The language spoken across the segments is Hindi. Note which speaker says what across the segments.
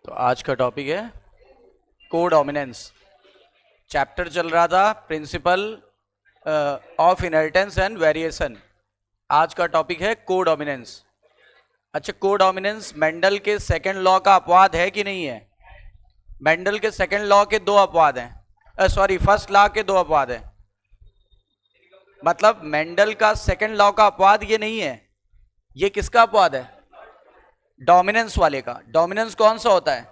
Speaker 1: तो आज का टॉपिक है कोडोमिनेंस। चैप्टर चल रहा था principle of inheritance and variation. आज का टॉपिक है कोडोमिनेंस। अच्छा, कोडोमिनेंस मेंडल के सेकंड लॉ का अपवाद है कि नहीं है? मेंडल के सेकंड लॉ के दो अपवाद हैं, सॉरी फर्स्ट लॉ के दो अपवाद हैं। मतलब मेंडल का सेकंड लॉ का अपवाद ये नहीं है। ये किसका अपवाद है? डोमिनेंस वाले का। डोमिनेंस कौन सा होता है?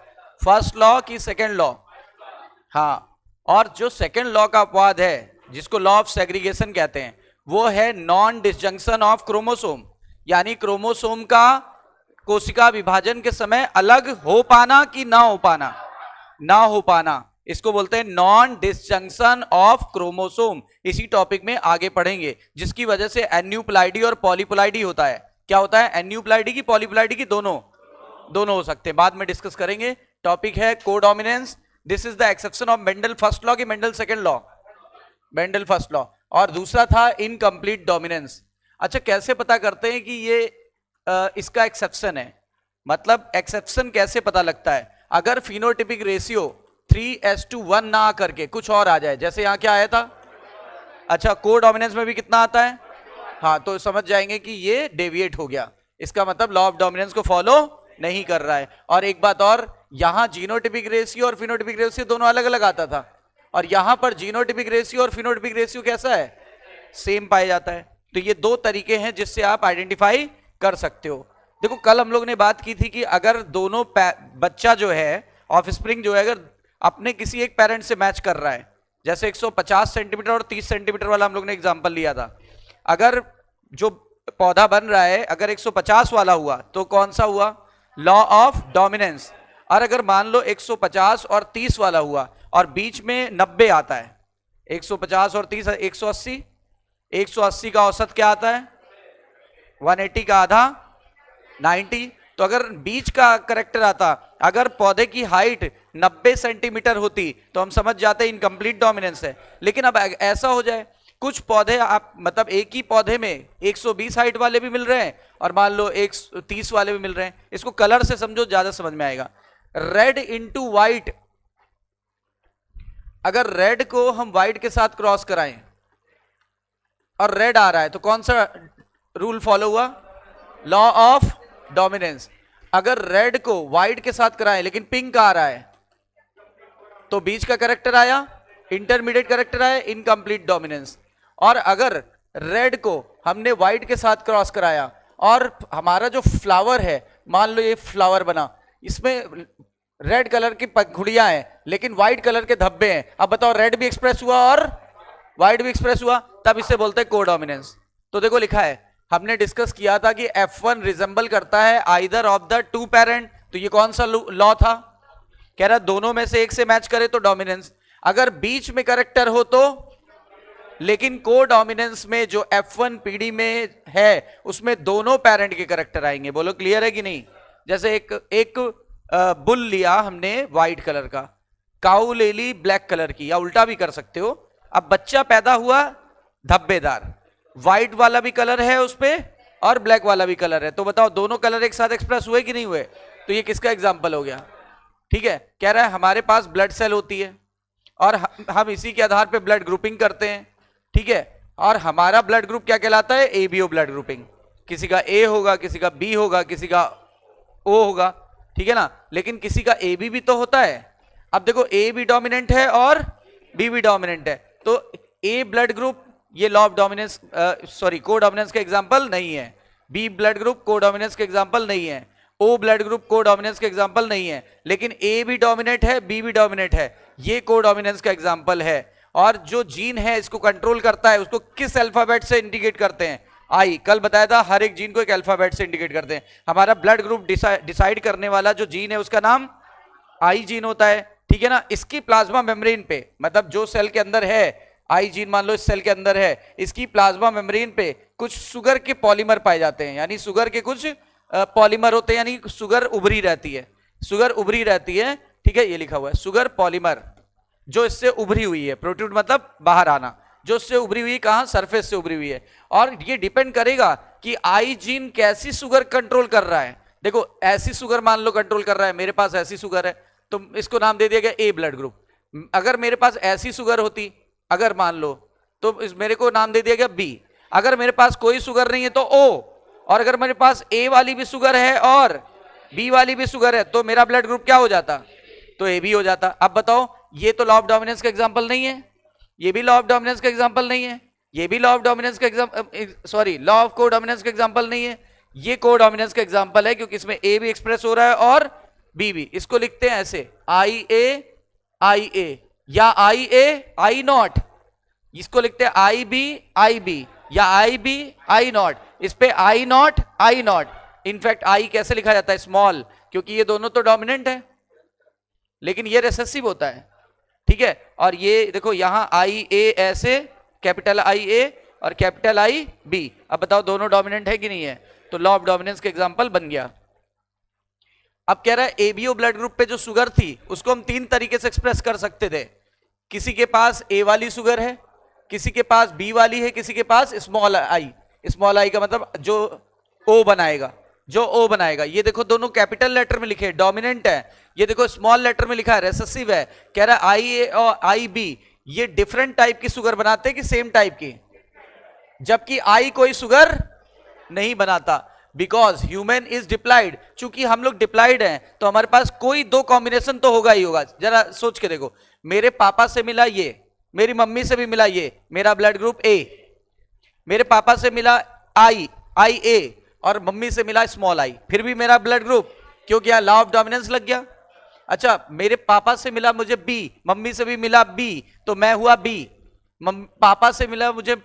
Speaker 1: फर्स्ट लॉ की सेकंड लॉ? हाँ, और जो सेकंड लॉ का अपवाद है जिसको लॉ ऑफ सेग्रीगेशन कहते हैं वो है नॉन डिसजंक्शन ऑफ क्रोमोसोम। यानी क्रोमोसोम का कोशिका विभाजन के समय अलग हो पाना कि ना हो पाना, ना हो पाना, इसको बोलते हैं नॉन डिसजंक्शन ऑफ क्रोमोसोम। इसी टॉपिक में आगे पढ़ेंगे, जिसकी वजह से एन्यूप्लाइडी और पॉलीप्लाइडी होता है। क्या होता है? एन्यूप्लाइडी की, पॉलीप्लाइडी की, दोनों हो सकते हैं, बाद में डिस्कस करेंगे। टॉपिक है codominance. This is the exception of Mendel first law की Mendel second law, Mendel first law. और दूसरा था इनकम्प्लीट डोमिनेंस। अच्छा, कैसे पता करते हैं कि ये इसका एक्सेप्शन है? मतलब एक्सेप्शन कैसे पता लगता है? अगर फिनोटिपिक रेशियो 3:1 ना आकर के कुछ और आ जाए, जैसे यहां क्या आया था? अच्छा, कोडोमिनेंस में भी कितना आता है? हाँ, तो समझ जाएंगे कि ये डेविएट हो गया। इसका मतलब लॉ ऑफ डोमिनेंस को फॉलो नहीं कर रहा है। और एक बात और, यहां जीनोटिपिक रेशियो और फिनोटिपिक रेशियो दोनों अलग अलग आता था, और यहां पर जीनोटिपिक रेशियो और फिनोटिपिक रेशियो कैसा है? सेम पाया जाता है। तो ये दो तरीके हैं जिससे आप आइडेंटिफाई कर सकते हो। देखो, कल हम लोग ने बात की थी कि अगर दोनों बच्चा जो है, ऑफस्प्रिंग जो है, अगर अपने किसी एक पेरेंट से मैच कर रहा है, जैसे 150 सेंटीमीटर और 30 सेंटीमीटर वाला हम लोग ने एग्जांपल लिया था, अगर जो पौधा बन रहा है अगर 150 वाला हुआ तो कौन सा हुआ? Law of dominance. और अगर मान लो 150 और 30 वाला हुआ और बीच में 90 आता है, 150 और 30 180, 180 का औसत क्या आता है? 180 का आधा 90। तो अगर बीच का करेक्टर आता, अगर पौधे की हाइट 90 सेंटीमीटर होती तो हम समझ जाते इनकम्प्लीट डोमिनेंस है। लेकिन अब ऐसा हो जाए, कुछ पौधे आप मतलब एक ही पौधे में 120 हाइट वाले भी मिल रहे हैं और मान लो 130 वाले भी मिल रहे हैं। इसको कलर से समझो, ज्यादा समझ में आएगा। रेड इंटू व्हाइट, अगर रेड को हम व्हाइट के साथ क्रॉस कराएं और रेड आ रहा है तो कौन सा रूल फॉलो हुआ? Law of dominance. अगर रेड को व्हाइट के साथ कराएं लेकिन पिंक आ रहा है तो बीच का करेक्टर आया, इंटरमीडिएट करेक्टर आया, इनकम्प्लीट डोमिनेंस। और अगर रेड को हमने व्हाइट के साथ क्रॉस कराया और हमारा जो फ्लावर है, मान लो ये फ्लावर बना, इसमें रेड कलर की पंखुड़ियां हैं लेकिन व्हाइट कलर के धब्बे हैं। अब बताओ, रेड भी एक्सप्रेस हुआ और व्हाइट भी एक्सप्रेस हुआ, तब इसे बोलते हैं कोडोमिनेंस। तो देखो लिखा है, हमने डिस्कस किया था कि F1 रिजेंबल करता है either of the two parent. तो ये कौन सा लॉ था? कह रहा दोनों में से एक से मैच करे तो डोमिनेंस। अगर बीच में करेक्टर हो तो, लेकिन कोडोमिनेंस में जो F1 पीढ़ी में है उसमें दोनों पेरेंट के करेक्टर आएंगे। बोलो क्लियर है कि नहीं? जैसे एक बुल लिया हमने व्हाइट कलर का, काऊ ले ली ब्लैक कलर की, या उल्टा भी कर सकते हो। अब बच्चा पैदा हुआ धब्बेदार, व्हाइट वाला भी कलर है उस पे और ब्लैक वाला भी कलर है, तो बताओ दोनों कलर एक साथ एक्सप्रेस हुए कि नहीं हुए? तो ये किसका एग्जाम्पल हो गया? ठीक है, कह रहा है हमारे पास ब्लड सेल होती है और हम इसी के आधार पे ब्लड ग्रुपिंग करते हैं। ठीक है, और हमारा ब्लड ग्रुप क्या कहलाता है? ABO blood grouping. किसी का ए होगा, किसी का बी होगा, किसी का ओ होगा, ठीक है ना। लेकिन किसी का ए बी भी तो होता है। अब देखो, ए भी डोमिनेंट है और बी भी डोमिनेंट है, तो ए ब्लड ग्रुप ये law of dominance, sorry codominance का एग्जांपल नहीं है। बी ब्लड ग्रुप कोडोमिनेंस का एग्जांपल नहीं है। ओ ब्लड ग्रुप कोडोमिनेंस का एग्जांपल नहीं है। लेकिन ए भी डोमिनेंट है, बी भी डोमिनेंट है, ये कोडोमिनेंस का एग्जांपल है। और जो जीन है इसको कंट्रोल करता है, उसको किस अल्फाबेट से इंडिकेट करते हैं? आई। कल बताया था हर एक जीन को एक अल्फाबेट से इंडिकेट करते हैं। हमारा ब्लड ग्रुप डिसाइड करने वाला जो जीन है उसका नाम आई जीन होता है, ठीक है ना। इसकी प्लाज्मा मेम्ब्रेन पे, मतलब जो सेल के अंदर है, आई जीन मान लो इस सेल के अंदर है, इसकी प्लाज्मा मेम्ब्रेन पे कुछ शुगर के पॉलीमर पाए जाते हैं, यानी शुगर के कुछ पॉलीमर होते हैं, यानी शुगर उभरी रहती है, शुगर उभरी रहती है। ठीक है, ये लिखा हुआ है शुगर पॉलीमर, जो इससे उभरी हुई है। प्रोट्रूड मतलब बाहर आना, जो इससे उभरी हुई, कहां? सरफेस से उभरी हुई है। और ये डिपेंड करेगा कि आई जीन कैसी शुगर कंट्रोल कर रहा है। देखो ऐसी शुगर मान लो कंट्रोल कर रहा है, मेरे पास ऐसी शुगर है, तो इसको नाम दे दिया गया ए ब्लड ग्रुप। अगर मेरे पास ऐसी शुगर होती, अगर मान लो, तो मेरे को नाम दे दिया गया बी। अगर मेरे पास कोई शुगर नहीं है तो ओ, और अगर मेरे पास ए वाली भी शुगर है और बी वाली भी शुगर है तो मेरा ब्लड ग्रुप क्या हो जाता? तो ए बी हो जाता। अब बताओ, ये तो लॉ ऑफ डोमिनेंस का एग्जांपल नहीं है, ये भी लॉ ऑफ डोमिनेंस का एग्जांपल नहीं है, ये भी लॉ ऑफ डोमिनेंस का लॉ ऑफ कोडोमिनेंस का एग्जांपल नहीं है, ये कोडोमिनेंस का एग्जांपल है, क्योंकि इसमें ए भी एक्सप्रेस हो रहा है और बी भी। इसको लिखते हैं ऐसे, आई ए या आई नॉट, इसको लिखते हैं आई बी या आई नॉट। इस पे आई नॉट। इनफैक्ट आई कैसे लिखा जाता है? स्मॉल, क्योंकि ये दोनों तो डोमिनेंट है, लेकिन ये रिसेसिव होता है, ठीक है। और ये देखो यहां आई ए ऐसे, कैपिटल आई ए और कैपिटल आई बी। अब बताओ दोनों डोमिनेंट है कि नहीं है? तो लॉ ऑफ डोमिनेंस का एग्जांपल बन गया। अब कह रहा है एबीओ ब्लड ग्रुप पे जो शुगर थी उसको हम तीन तरीके से एक्सप्रेस कर सकते थे। किसी के पास ए वाली शुगर है, किसी के पास बी वाली है, किसी के पास स्मॉल आई का मतलब जो ओ बनाएगा, ये देखो दोनों कैपिटल लेटर में लिखे, डोमिनेंट है। ये देखो स्मॉल लेटर में लिखा है, रेसेसिव है। कह रहा है आई ए और आई बी ये डिफरेंट टाइप की शुगर बनाते हैं कि सेम टाइप की? जबकि आई कोई शुगर नहीं बनाता, बिकॉज ह्यूमन इज डिप्लाइड। चूंकि हम लोग डिप्लाइड हैं तो हमारे पास कोई दो कॉम्बिनेशन तो होगा ही होगा। जरा सोच के देखो, मेरे पापा से मिला ये, मेरी मम्मी से भी मिला ये, मेरा ब्लड ग्रुप ए। मेरे पापा से मिला आई ए और मम्मी से मिला स्मॉल आई, फिर भी मेरा ब्लड ग्रुप, क्यों क्या? लॉ ऑफ डोमिनेंस लग गया। अच्छा, मेरे पापा से मिला मुझे बी, मम्मी से भी मिला बी, तो मैं हुआ बी। पापा से मिला मुझे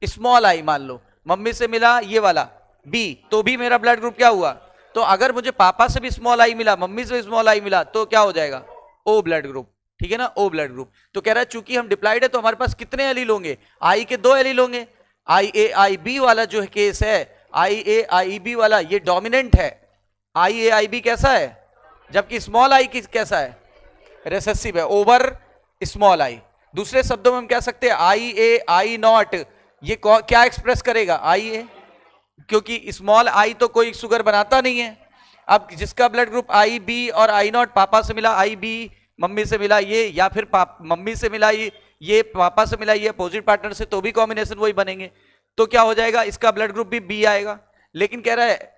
Speaker 1: स्मॉल आई मान लो, मम्मी से मिला ये वाला बी, तो भी मेरा ब्लड ग्रुप क्या हुआ? तो अगर मुझे पापा से भी स्मॉल आई मिला, मम्मी से भी स्मॉल आई मिला, तो क्या हो जाएगा? ओ ब्लड ग्रुप, ठीक है ना, ओ ब्लड ग्रुप। तो कह रहा है चूंकि हम डिप्लाइड है तो हमारे पास कितने एलील होंगे? आई के दो एलील होंगे। आई ए आई बी वाला जो है केस है, आई ए आई बी वाला, ये डोमिनेंट है। आई ए आई बी कैसा है? जबकि स्मॉल आई कैसा है? रिसेसिव है ओवर स्मॉल आई। दूसरे शब्दों में हम कह सकते हैं आई ए आई नॉट, ये क्या एक्सप्रेस करेगा? आई ए, क्योंकि स्मॉल आई तो कोई शुगर बनाता नहीं है। अब जिसका ब्लड ग्रुप आई बी और आई नॉट, पापा से मिला आई बी, मम्मी से मिला ये, या फिर मम्मी से मिला ये पापा से मिला ये अपोजिट पार्टनर से, तो भी कॉम्बिनेशन वही बनेंगे। तो क्या हो जाएगा? इसका ब्लड ग्रुप भी बी आएगा। लेकिन कह रहा है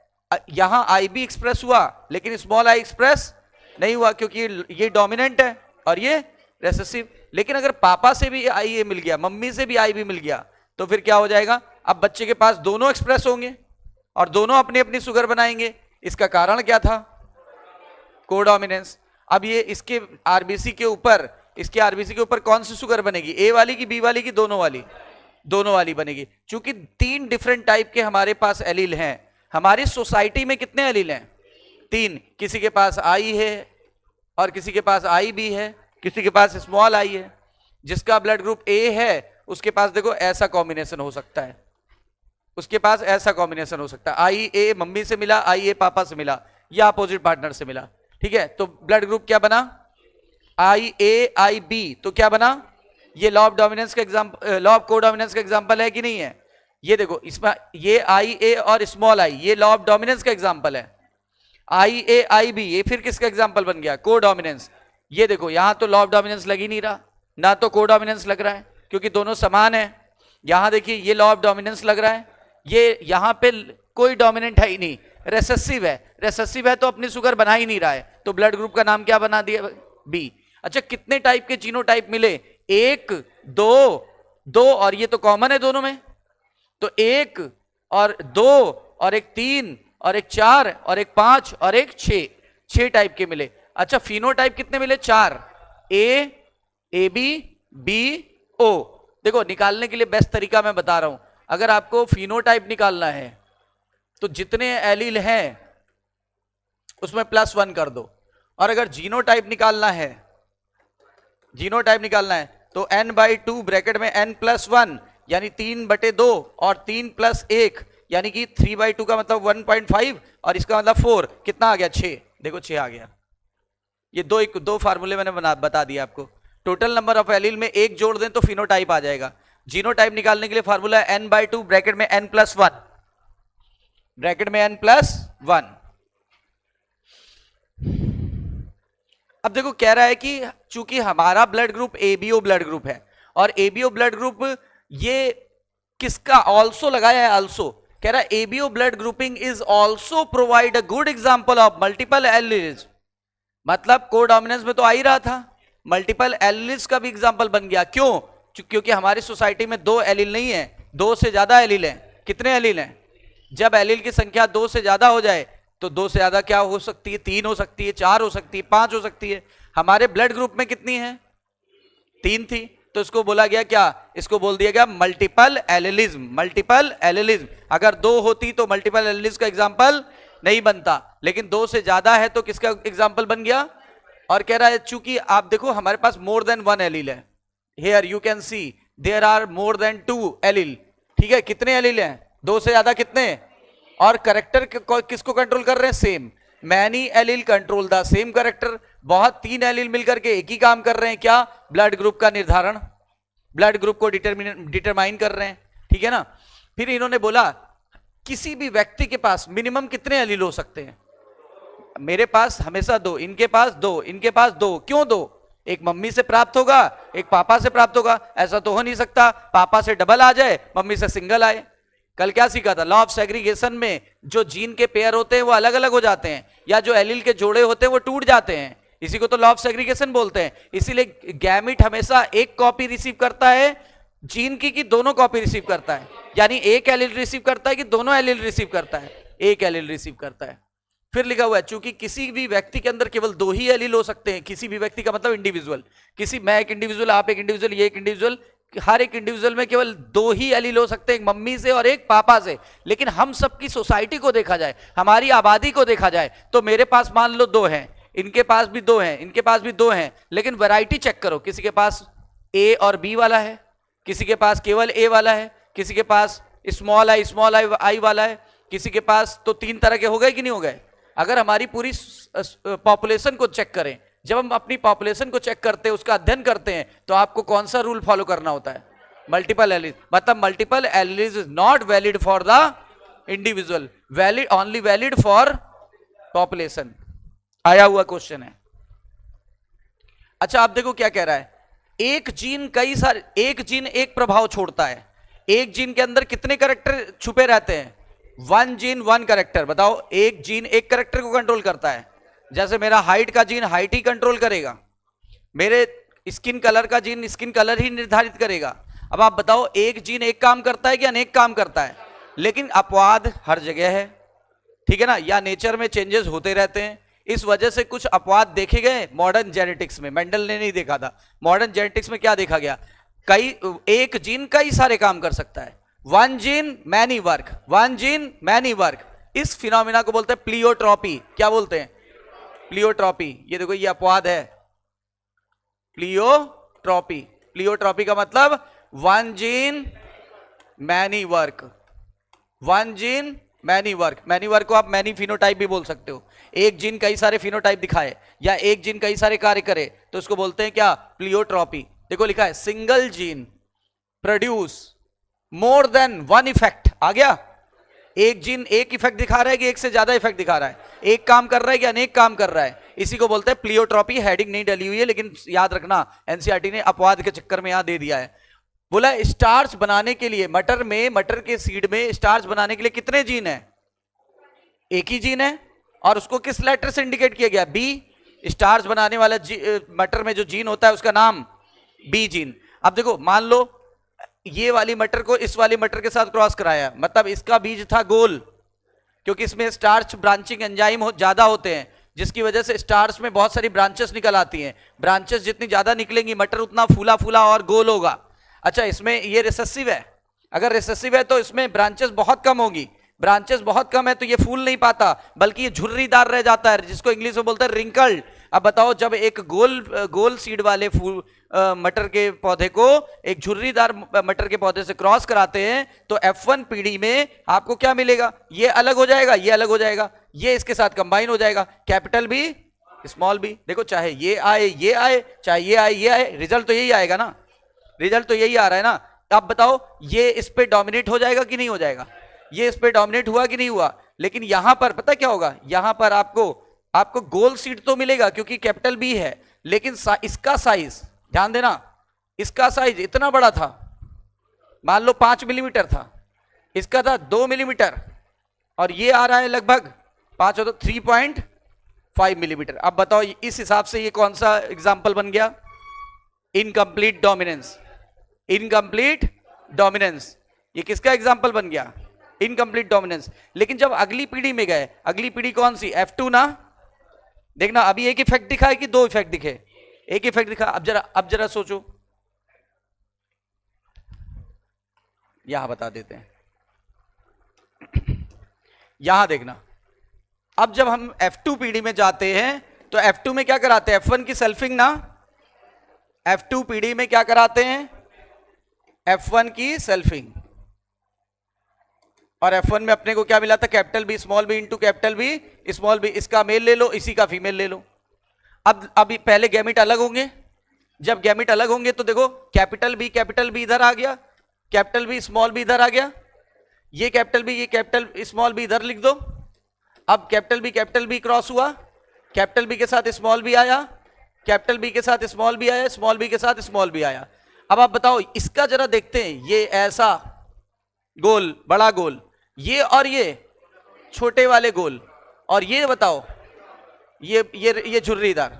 Speaker 1: यहां आई बी एक्सप्रेस हुआ लेकिन स्मॉल आई एक्सप्रेस नहीं हुआ, क्योंकि ये डोमिनेंट है और ये रेसेसिव। लेकिन अगर पापा से भी आई ए मिल गया, मम्मी से भी आई बी मिल गया, तो फिर क्या हो जाएगा? अब बच्चे के पास दोनों एक्सप्रेस होंगे और दोनों अपनी अपनी शुगर बनाएंगे। इसका कारण क्या था? कोडोमिनेंस। अब ये इसके आरबीसी के ऊपर कौन सी शुगर बनेगी? ए वाली की, बी वाली की, दोनों वाली? दोनों वाली बनेगी। क्योंकि तीन डिफरेंट टाइप के हमारे पास एलील हैं। हमारी सोसाइटी में कितने एलील हैं? तीन। किसी के पास आई है और किसी के पास आई बी है, किसी के पास स्मॉल आई है। जिसका ब्लड ग्रुप ए है उसके पास देखो ऐसा कॉम्बिनेशन हो सकता है, उसके पास ऐसा कॉम्बिनेशन हो सकता है, आई ए मम्मी से मिला, आई ए पापा से मिला, या अपोजिट पार्टनर से मिला, ठीक है। तो ब्लड ग्रुप क्या बना? आई ए आई बी। तो क्या बना? ये लॉ ऑफ डोमिनेंस का एग्जांपल, लॉ ऑफ कोडोमिनेंस का एग्जांपल है कि नहीं है? ये देखो इसमें ये आई ए और स्मॉल आई, ये लॉ ऑफ डोमिनेंस का एग्जांपल है। आई ए आई बी, ये फिर किसका एग्जांपल बन गया? कोडोमिनेंस। ये देखो यहां तो लॉ ऑफ डोमिनेंस लग ही नहीं रहा, ना तो कोडोमिनेंस लग रहा है, क्योंकि दोनों समान है। यहां देखिए ये लॉ ऑफ डोमिनेंस लग रहा है, ये यहां पे कोई डोमिनेंट है ही नहीं, रेसेसिव है। रेसेसिव है तो अपनी शुगर बना ही नहीं रहा है, तो ब्लड ग्रुप का नाम क्या बना दिया? बी। अच्छा, कितने टाइप के जीनोटाइप मिले? एक, दो और ये तो कॉमन है दोनों में, तो एक और दो और एक तीन और एक चार और एक पांच और एक छह टाइप के मिले। अच्छा, फिनोटाइप कितने मिले? चार। A B O. देखो निकालने के लिए बेस्ट तरीका मैं बता रहा हूं। अगर आपको फिनोटाइप निकालना है तो जितने एलील हैं उसमें +1 कर दो, और अगर जीनोटाइप निकालना है तो n/2 ब्रैकेट में n+1 यानी 3/2 और 3+1 यानी कि 3/2 का मतलब 1.5 और इसका मतलब 4, कितना आ गया? 6। देखो 6 आ गया। ये दो फार्मूले मैंने बता दिया आपको। टोटल नंबर ऑफ एलील में एक जोड़ दें तो फिनोटाइप आ जाएगा। जीनोटाइप निकालने के लिए फार्मूला है n/2 ब्रैकेट में n+1, ब्रैकेट में n+1। अब देखो कह रहा है कि चूंकि हमारा blood group ABO blood group है और एबीओ ब्लड ग्रुप ये किसका ऑल्सो लगाया है, ऑल्सो कह रहा है ABO blood grouping is also provide a good example of multiple alleles. मतलब कोडोमिनेंस में तो आ ही रहा था, मल्टीपल एलिल्स का भी एग्जांपल बन गया। क्यों? क्योंकि हमारी सोसाइटी में दो एलिल नहीं है, दो से ज्यादा एलिल हैं। कितने एलिल हैं? जब एलिल की संख्या दो से ज्यादा हो जाए तो दो से ज्यादा क्या हो सकती है? तीन हो सकती है, चार हो सकती है, पांच हो सकती है। हमारे ब्लड ग्रुप में कितनी है? तीन थी, तो इसको बोला गया क्या? इसको बोल दिया गया मल्टीपल एलिलिज्म। मल्टीपल एलिलिज्म, अगर दो होती तो मल्टीपल एलिलिज्म का एग्जांपल नहीं बनता, लेकिन दो से ज्यादा है तो किसका एग्जांपल बन गया? और कह रहा है चूंकि आप देखो हमारे पास मोर देन वन एलिल है, here you can see there are more than two allele. ठीक है, कितने एलिल हैं? दो से ज्यादा कितने? और करेक्टर किसको कंट्रोल कर रहे हैं? Same. Many allele control the same character. बहुत तीन एलिल मिलकर के एक ही काम कर रहे हैं, क्या? ब्लड ग्रुप का निर्धारण, ब्लड ग्रुप को डिटरमाइन कर रहे हैं। ठीक है ना। फिर इन्होंने बोला किसी भी व्यक्ति के पास मिनिमम कितने एलिल हो सकते हैं? मेरे पास हमेशा दो, इनके पास दो, इनके पास दो। क्यों दो? एक मम्मी से प्राप्त होगा, एक पापा से प्राप्त होगा। ऐसा तो हो नहीं सकता पापा से डबल आ जाए, मम्मी से सिंगल आए। कल क्या सीखा था? लॉ ऑफ सेग्रीगेशन में जो जीन के पेयर होते हैं वो अलग अलग हो जाते हैं, या जो एलिल के जोड़े होते हैं वो टूट जाते हैं। इसी को तो लॉ ऑफ सेग्रीगेशन बोलते हैं। इसीलिए गैमिट हमेशा एक कॉपी रिसीव करता है जीन की कि दोनों कॉपी रिसीव करता है? यानी एक एलिल रिसीव करता है कि दोनों एलिल रिसीव करता है? एक एलिल रिसीव करता है। फिर लिखा हुआ है चूंकि किसी भी व्यक्ति के अंदर केवल दो ही एलिल हो सकते हैं। किसी भी व्यक्ति का मतलब इंडिविजुअल, किसी, मैं एक इंडिविजुअल, आप एक इंडिविजुअल, ये एक इंडिविजुअल, हर एक इंडिविजुअल में केवल दो ही एलिल हो सकते हैं, एक मम्मी से और एक पापा से। लेकिन हम सबकी सोसाइटी को देखा जाए, हमारी आबादी को देखा जाए, तो मेरे पास मान लो दो हैं, इनके पास भी दो हैं, इनके पास भी दो हैं, लेकिन वैरायटी चेक करो। किसी के पास ए और बी वाला है, किसी के पास केवल ए वाला है, किसी के पास स्मॉल आई वाला है, किसी के पास, तो तीन तरह के हो गए कि नहीं हो गए? अगर हमारी पूरी पॉपुलेशन को चेक करें, जब हम अपनी पॉपुलेशन को चेक करते हैं, उसका अध्ययन करते हैं, तो आपको कौन सा रूल फॉलो करना होता है? Multiple allele. मतलब multiple allele is not valid for the individual, valid only valid for population. आया हुआ क्वेश्चन है। अच्छा आप देखो क्या कह रहा है, एक जीन कई सारे, एक जीन एक प्रभाव छोड़ता है। एक जीन के अंदर कितने कैरेक्टर छुपे रहते हैं? One gene one character. बताओ, एक जीन एक कैरेक्टर को कंट्रोल करता है। जैसे मेरा हाइट का जीन हाइट ही कंट्रोल करेगा, मेरे स्किन कलर का जीन स्किन कलर ही निर्धारित करेगा। अब आप बताओ, एक जीन एक काम करता है कि अनेक काम करता है? लेकिन अपवाद हर जगह है, ठीक है ना, या नेचर में चेंजेस होते रहते हैं। इस वजह से कुछ अपवाद देखे गए मॉडर्न जेनेटिक्स में। मेंडल ने नहीं देखा था। मॉडर्न जेनेटिक्स में क्या देखा गया? कई, एक जीन कई सारे काम कर सकता है। One gene many work, one gene many work. इस फिनोमिना को बोलते हैं प्लियोट्रॉपी। क्या बोलते हैं? प्लियोट्रॉपी। ये देखो, ये अपवाद है, प्लियोट्रॉपी। प्लियोट्रॉपी का मतलब one gene many work, one gene many work. Many work को आप मैनी फिनोटाइप भी बोल सकते हो। एक जीन कई सारे फिनोटाइप दिखाए या एक जीन कई सारे कार्य करे तो उसको बोलते हैं क्या? प्लियोट्रॉपी। देखो लिखा है single gene produce more than one effect. आ गया? एक जीन एक इफेक्ट दिखा रहा है कि एक से ज्यादा इफेक्ट दिखा रहा है? एक काम कर रहा है कि अनेक काम कर रहा है? इसी को बोलते हैं प्लियोट्रॉपी। हेडिंग नहीं डली हुई है, लेकिन याद रखना एनसीईआरटी ने अपवाद के चक्कर में यहां दे दिया है। बोला स्टार्च बनाने के लिए मटर में, मटर के सीड में स्टार्च बनाने के लिए कितने जीन है? एक ही जीन है, और उसको किस लेटर से इंडिकेट किया गया? बी। स्टार्च बनाने वाला मटर में जो जीन होता है उसका नाम बी जीन। अब देखो, मान लो ये वाली मटर को इस वाली मटर के साथ क्रॉस कराया, मतलब इसका बीज था गोल, क्योंकि इसमें स्टार्च ब्रांचिंग एंजाइम ज्यादा होते हैं, जिसकी वजह से स्टार्च में बहुत सारी ब्रांचेस निकल आती हैं। ब्रांचेस जितनी ज्यादा निकलेंगी, मटर उतना फूला फूला और गोल होगा। अच्छा, इसमें ये रिसेसिव है। अगर रिसेसिव है तो इसमें ब्रांचेस बहुत कम होगी। ब्रांचेस बहुत कम है तो ये फूल नहीं पाता, बल्कि ये झुर्रीदार रह जाता है, जिसको इंग्लिश में बोलते हैं रिंकल्ड। अब बताओ, जब एक गोल सीड वाले फूल मटर के पौधे को एक झुर्रीदार मटर के पौधे से क्रॉस कराते हैं तो F1 पीढ़ी में आपको क्या मिलेगा? ये अलग हो जाएगा, ये अलग हो जाएगा, ये इसके साथ कंबाइन हो जाएगा, कैपिटल बी स्मॉल बी। देखो, चाहे ये आए, चाहे ये आए, रिजल्ट तो यही आएगा ना, रिजल्ट तो यही आ रहा है ना। अब बताओ, ये इस पे डोमिनेट हो जाएगा कि नहीं हो जाएगा? ये इस पे डोमिनेट हुआ कि नहीं हुआ? लेकिन यहां पर पता क्या होगा? यहां पर आपको आपको गोल सीड तो मिलेगा क्योंकि कैपिटल बी है, लेकिन इसका साइज ध्यान देना, इसका साइज इतना बड़ा था, मान लो 5 मिलीमीटर था, इसका था 2 मिलीमीटर, और ये आ रहा है लगभग 5 हो तो 3.5 मिलीमीटर। अब बताओ इस हिसाब से ये कौन सा एग्जाम्पल बन गया? Incomplete dominance. इनकम्प्लीट डोमिनेंस, ये किसका एग्जाम्पल बन गया? Incomplete dominance. लेकिन जब अगली पीढ़ी में गए, अगली पीढ़ी कौन सी? F2 ना। देखना अभी एक इफेक्ट दिखा है कि दो इफेक्ट दिखे? एक इफेक्ट दिखा। अब जरा सोचो, यहां बता देते हैं, यहां देखना। अब जब हम F2 पीढ़ी में जाते हैं तो F2 में क्या कराते हैं? F1 की सेल्फिंग ना। F2 पीढ़ी में क्या कराते हैं? F1 की सेल्फिंग। और F1 में अपने को क्या मिला था? Capital B small B into capital B small B. इसका मेल ले लो, इसी का फीमेल ले लो। अब अभी पहले गैमिट अलग होंगे, जब गैमिट अलग होंगे तो देखो कैपिटल बी इधर आ गया, कैपिटल बी स्मॉल बी इधर आ गया, ये कैपिटल स्मॉल बी इधर लिख दो। अब कैपिटल बी क्रॉस हुआ, कैपिटल बी के साथ स्मॉल बी आया, कैपिटल बी के साथ स्मॉल बी आया, स्मॉल बी के साथ स्मॉल बी आया। अब आप बताओ इसका जरा देखते हैं, ये ऐसा गोल बड़ा गोल, ये और ये छोटे वाले गोल, और ये बताओ ये झुर्रीदार।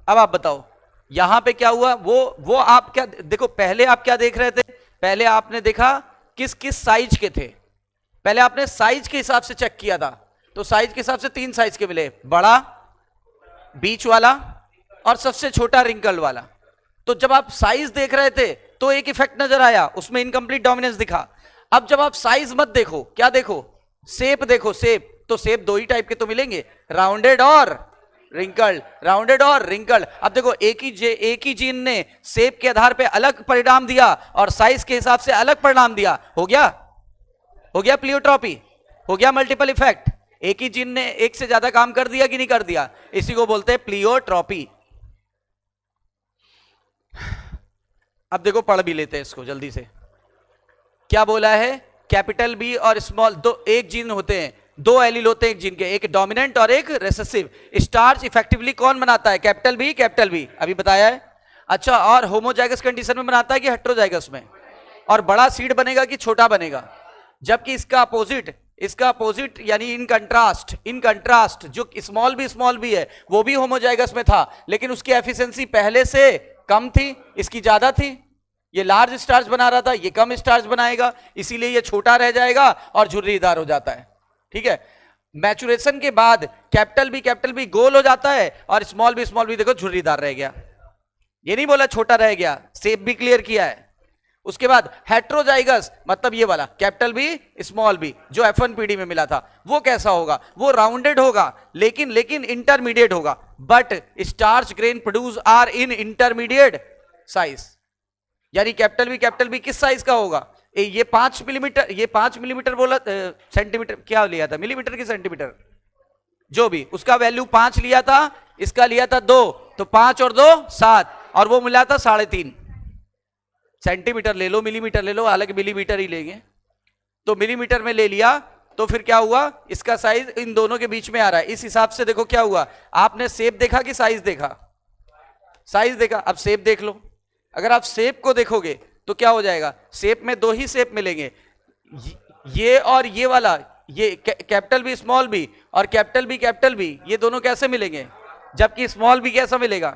Speaker 1: अब आप बताओ यहां पे क्या हुआ? वो आप क्या देखो, पहले आप क्या देख रहे थे? पहले आपने देखा किस किस साइज के थे, पहले आपने साइज के हिसाब से चेक किया था, तो साइज के हिसाब से 3 साइज के मिले, बड़ा, बीच वाला और सबसे छोटा रिंकल वाला। तो जब आप साइज देख रहे थे तो एक इफेक्ट नजर आया, उसमें इनकम्प्लीट डोमिनेंस दिखा। अब जब आप साइज मत देखो, क्या देखो? शेप देखो, शेप। तो शेप दो ही टाइप के तो मिलेंगे, राउंडेड और रिंकल्ड, राउंडेड और रिंकल्ड। अब देखो एक ही जीन ने शेप के आधार पे अलग परिणाम दिया और साइज के हिसाब से अलग परिणाम दिया, हो गया प्लियोट्रॉपी, हो गया मल्टीपल इफेक्ट। एक ही जीन ने एक से ज्यादा काम कर दिया कि नहीं कर दिया? इसी को बोलते हैं प्लियोट्रॉपी। अब देखो पढ़ भी लेते हैं इसको जल्दी से। क्या बोला है? कैपिटल बी और स्मॉल, दो एक जीन होते हैं, दो एलील होते हैं एक जीन के, एक डोमिनेंट और एक रिसेसिव। स्टार्च इफेक्टिवली कौन बनाता है? कैपिटल बी, अभी बताया है। अच्छा, और होमोजाइगस कंडीशन में बनाता है कि हेट्रोजाइगस में? और बड़ा सीड बनेगा कि छोटा बनेगा? जबकि इसका अपोजिट यानी इन कंट्रास्ट जो स्मॉल बी है वो भी होमोजाइगस में था, लेकिन उसकी एफिशिएंसी पहले से कम थी, इसकी ज्यादा थी। ये लार्ज स्टार्च बना रहा था, ये कम स्टार्च बनाएगा, इसीलिए ये छोटा रह जाएगा और झुर्रीदार हो जाता है। ठीक है, मैचुरेशन के बाद कैपिटल बी गोल हो जाता है और स्मॉल बी देखो झुर्रीदार रह गया। ये नहीं बोला छोटा रह गया, शेप भी क्लियर किया है। उसके बाद हेट्रोजाइगस मतलब ये वाला कैपिटल बी स्मॉल बी जो F1 पीढ़ी में मिला था, वो कैसा होगा? वो राउंडेड होगा लेकिन इंटरमीडिएट होगा, but starch grain produce are in intermediate size. यानी कैपिटल बी किस साइज का होगा? ये 5 मिलीमीटर बोला, सेंटीमीटर क्या लिया था, मिलीमीटर की सेंटीमीटर, जो भी उसका वैल्यू 5 लिया था, इसका लिया था 2, तो 5 और 2 7, और वो मिला था 3.5 सेंटीमीटर। ले लो मिलीमीटर ले लो, हालांकि मिलीमीटर ही लेंगे, तो मिलीमीटर में ले लिया, तो फिर क्या हुआ? इसका साइज इन दोनों के बीच में आ रहा है। इस हिसाब से देखो क्या हुआ, आपने शेप देखा कि साइज देखा? साइज देखा। अब शेप देख लो, अगर आप शेप को देखोगे तो क्या हो जाएगा? शेप में दो ही शेप मिलेंगे, ये और ये वाला, ये कैपिटल बी स्मॉल बी और कैपिटल बी ये दोनों कैसे मिलेंगे? जबकि स्मॉल बी कैसा मिलेगा?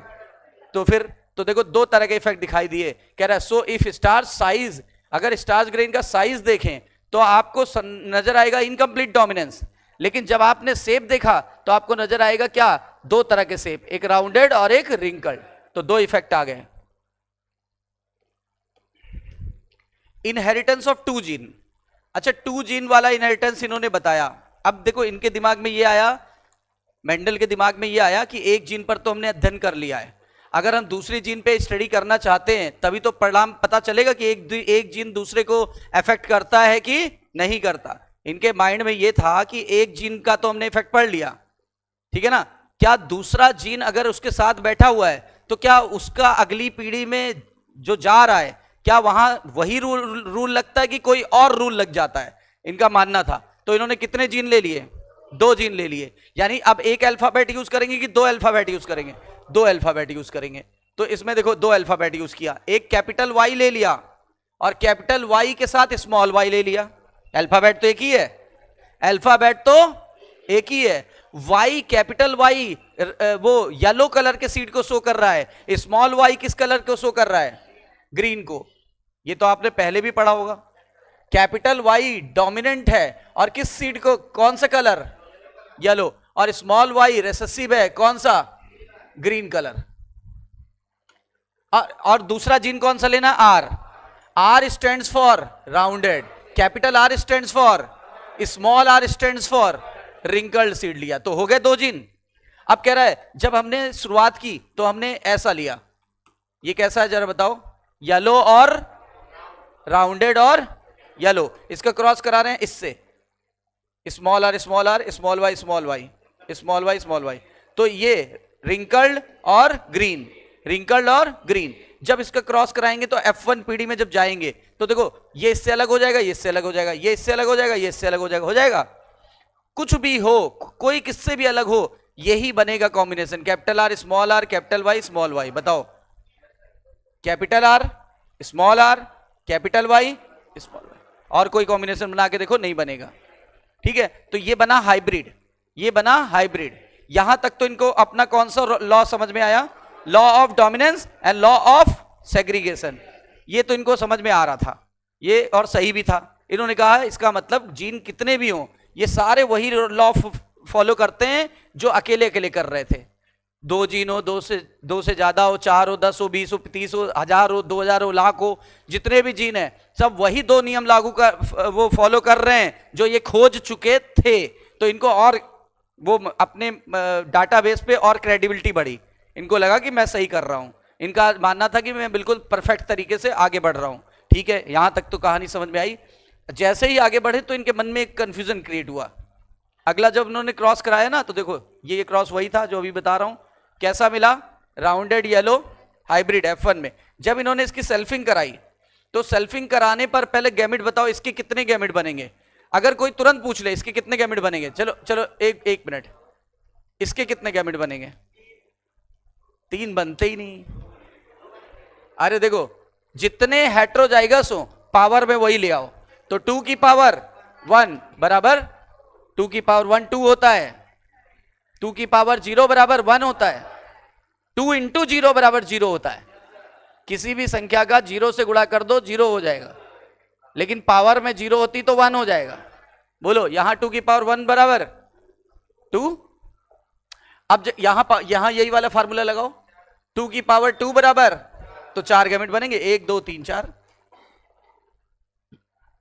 Speaker 1: तो फिर तो देखो दो तरह के इफेक्ट दिखाई दिए। कह रहा है सो इफ स्टार्च साइज, अगर स्टार्च ग्रेन का साइज देखें तो आपको नजर आएगा इनकम्प्लीट डोमिनेंस, लेकिन जब आपने शेप देखा तो आपको नजर आएगा क्या? दो तरह के शेप, एक राउंडेड और एक रिंकल्ड। तो दो इफेक्ट आ गए। Inheritance of 2 gene. अच्छा, 2 जीन वाला इनहेरिटेंस इन्होंने बताया। अब देखो इनके दिमाग में ये आया, मेंडल के दिमाग में ये आया कि एक जीन पर तो हमने अध्ययन कर लिया है, अगर हम दूसरी जीन पे स्टडी करना चाहते हैं तभी तो परिणाम पता चलेगा कि एक जीन दूसरे को अफेक्ट करता है कि नहीं करता। इनके माइंड में ये था कि एक जीन का तो हमने इफेक्ट पढ़ लिया, ठीक है ना, क्या दूसरा जीन अगर उसके साथ बैठा हुआ है तो क्या उसका अगली पीढ़ी में जो जा रहा है क्या वहां वही रूल लगता है कि कोई और रूल लग जाता है? इनका मानना था। तो इन्होंने कितने जीन ले लिए? दो जीन ले लिए, यानी अब एक अल्फाबेट यूज करेंगे कि दो अल्फाबेट यूज करेंगे? दो अल्फाबेट यूज करेंगे। तो इसमें देखो दो अल्फाबेट यूज किया, एक कैपिटल वाई ले लिया और कैपिटल वाई के साथ स्मॉल वाई ले लिया। अल्फाबेट तो एक ही है, अल्फाबेट तो एक ही है। वाई, कैपिटल वाई वो येलो कलर के सीड को शो कर रहा है, स्मॉल वाई किस कलर को शो कर रहा है? ग्रीन को। ये तो आपने पहले भी पढ़ा होगा। कैपिटल वाई डोमिनेंट है और किस सीड को, कौन सा कलर? येलो। और स्मॉल वाई रिसेसिव है, कौन सा? Green colour. और दूसरा जीन कौन सा लेना? R. R stands for rounded, capital R stands for, small R stands for wrinkled seed लिया। तो हो गए दो जीन। अब कह रहा है जब हमने शुरुआत की तो हमने ऐसा लिया, ये कैसा है जरा बताओ? येलो और राउंडेड और येलो, इसका क्रॉस करा रहे हैं इससे, small R small R, small Y small Y, small Y small Y. तो ये रिंकल्ड और ग्रीन, रिंकल्ड और ग्रीन। जब इसका क्रॉस कराएंगे तो F1 पीढ़ी में जब जाएंगे तो देखो ये इससे अलग हो जाएगा, ये इससे अलग हो जाएगा, ये इससे अलग हो जाएगा, ये इससे अलग हो जाएगा, हो जाएगा। कुछ भी हो, कोई किससे भी अलग हो, यही बनेगा combination, capital R small R, capital Y small Y. बताओ, capital R small R, capital Y small Y, और कोई कॉम्बिनेशन बना के देखो, नहीं बनेगा। ठीक है, तो ये बना हाइब्रिड, ये बना हाइब्रिड। यहां तक तो इनको अपना कौन सा लॉ समझ में आया? Law of dominance and law of segregation. ये तो इनको समझ में आ रहा था, ये और सही भी था। इन्होंने कहा है इसका मतलब जीन कितने भी हों, ये सारे वही लॉ फॉलो करते हैं जो अकेले अकेले कर रहे थे। दो जीन हो, दो से ज्यादा हो, 4 हो, 10 हो, 20 हो, 30 हो, 1000 हो, 2000 हो, लाख हो, जितने भी जीन है सब वही दो नियम लागू कर, वो फॉलो कर रहे हैं जो ये खोज चुके थे। तो इनको और वो अपने डाटाबेस पे और क्रेडिबिलिटी बढ़ी, इनको लगा कि मैं सही कर रहा हूं। इनका मानना था कि मैं बिल्कुल परफेक्ट तरीके से आगे बढ़ रहा हूं। ठीक है, यहां तक तो कहानी समझ में आई। जैसे ही आगे बढ़े तो इनके मन में एक कंफ्यूजन क्रिएट हुआ। अगला जब उन्होंने क्रॉस कराया ना, तो देखो ये क्रॉस वही था जो अभी बता रहा हूं। कैसा मिला? राउंडेड येलो हाइब्रिड F1 में। जब इन्होंने इसकी सेल्फिंग कराई तो सेल्फिंग कराने पर पहले गैमेट बताओ इसके कितने गैमेट बनेंगे। अगर कोई तुरंत पूछ ले इसके कितने गैमेट बनेंगे, चलो चलो एक मिनट, इसके कितने गैमेट बनेंगे? 3 बनते ही नहीं। अरे देखो, जितने हेट्रोजाइगस हो पावर में वही ले आओ। तो 2 की पावर 1 बराबर 2 की पावर 1 2 होता है, 2 की पावर 0 बराबर 1 होता है, 2 इंटू 0 बराबर 0 होता है। किसी भी संख्या का 0 से गुणा कर दो 0 हो जाएगा, लेकिन पावर में 0 होती तो 1 हो जाएगा। बोलो, यहां 2 की पावर 1 बराबर 2। अब यहां यही वाला फार्मूला लगाओ, 2 की पावर 2 बराबर, तो 4 गैमेट बनेंगे, 1 2 3 4।